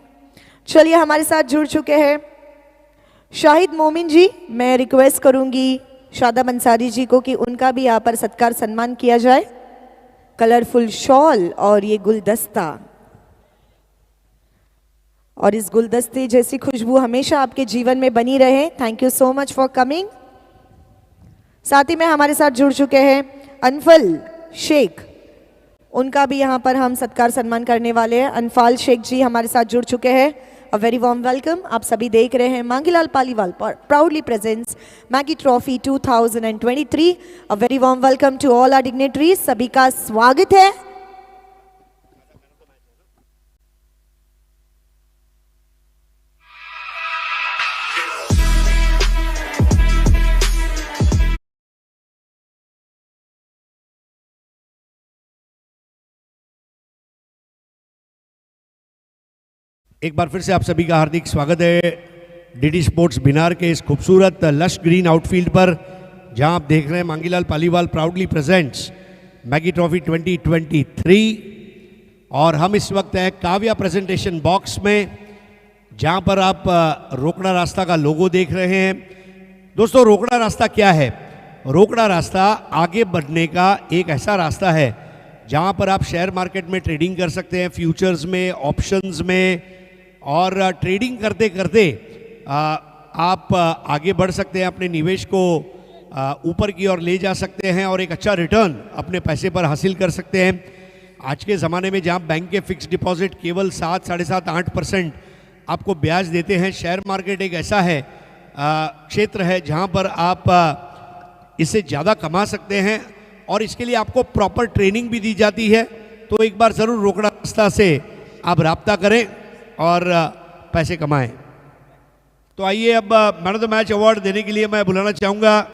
चलिए हमारे साथ जुड़ चुके हैं शाहिद मोमिन जी। मैं रिक्वेस्ट करूंगी शादाब अंसारी जी को कि उनका भी यहाँ पर सत्कार सम्मान किया जाए। कलरफुल शॉल और ये गुलदस्ता, और इस गुलदस्ते जैसी खुशबू हमेशा आपके जीवन में बनी रहे। Thank you so much for coming. साथ ही में हमारे साथ जुड़ चुके हैं अनफल शेख, उनका भी यहाँ पर हम सत्कार सम्मान करने वाले हैं। अनफाल शेख जी हमारे साथ जुड़ चुके हैं। A very warm welcome. आप सभी देख रहे हैं Mangilal Paliwal proudly presents Maggi trophy 2023। A very warm welcome to all our dignitaries. सभी का स्वागत है। एक बार फिर से आप सभी का हार्दिक स्वागत है डीडी स्पोर्ट्स बिनार के इस खूबसूरत लश ग्रीन आउटफील्ड पर, जहां आप देख रहे हैं Mangilal Paliwal proudly presents Maggi trophy 2023। और हम इस वक्त हैं काव्या प्रेजेंटेशन बॉक्स में, जहां पर आप रोकड़ा रास्ता का लोगो देख रहे हैं। दोस्तों, रोकड़ा रास्ता क्या है? रोकड़ा रास्ता आगे बढ़ने का एक ऐसा रास्ता है जहां पर आप शेयर मार्केट में ट्रेडिंग कर सकते हैं, फ्यूचर्स में, ऑप्शंस में, और ट्रेडिंग करते करते आप आगे बढ़ सकते हैं, अपने निवेश को ऊपर की ओर ले जा सकते हैं और एक अच्छा रिटर्न अपने पैसे पर हासिल कर सकते हैं। आज के ज़माने में जहां बैंक के फिक्स डिपॉजिट केवल 7, 7.5, 8% आपको ब्याज देते हैं, शेयर मार्केट एक ऐसा है क्षेत्र है जहां पर आप इससे ज़्यादा कमा सकते हैं, और इसके लिए आपको प्रॉपर ट्रेनिंग भी दी जाती है। तो एक बार ज़रूर रोकड़ा रास्ता से आप राब्ता करें और पैसे कमाएं। तो आइए अब man of the match award देने के लिए मैं बुलाना चाहूँगा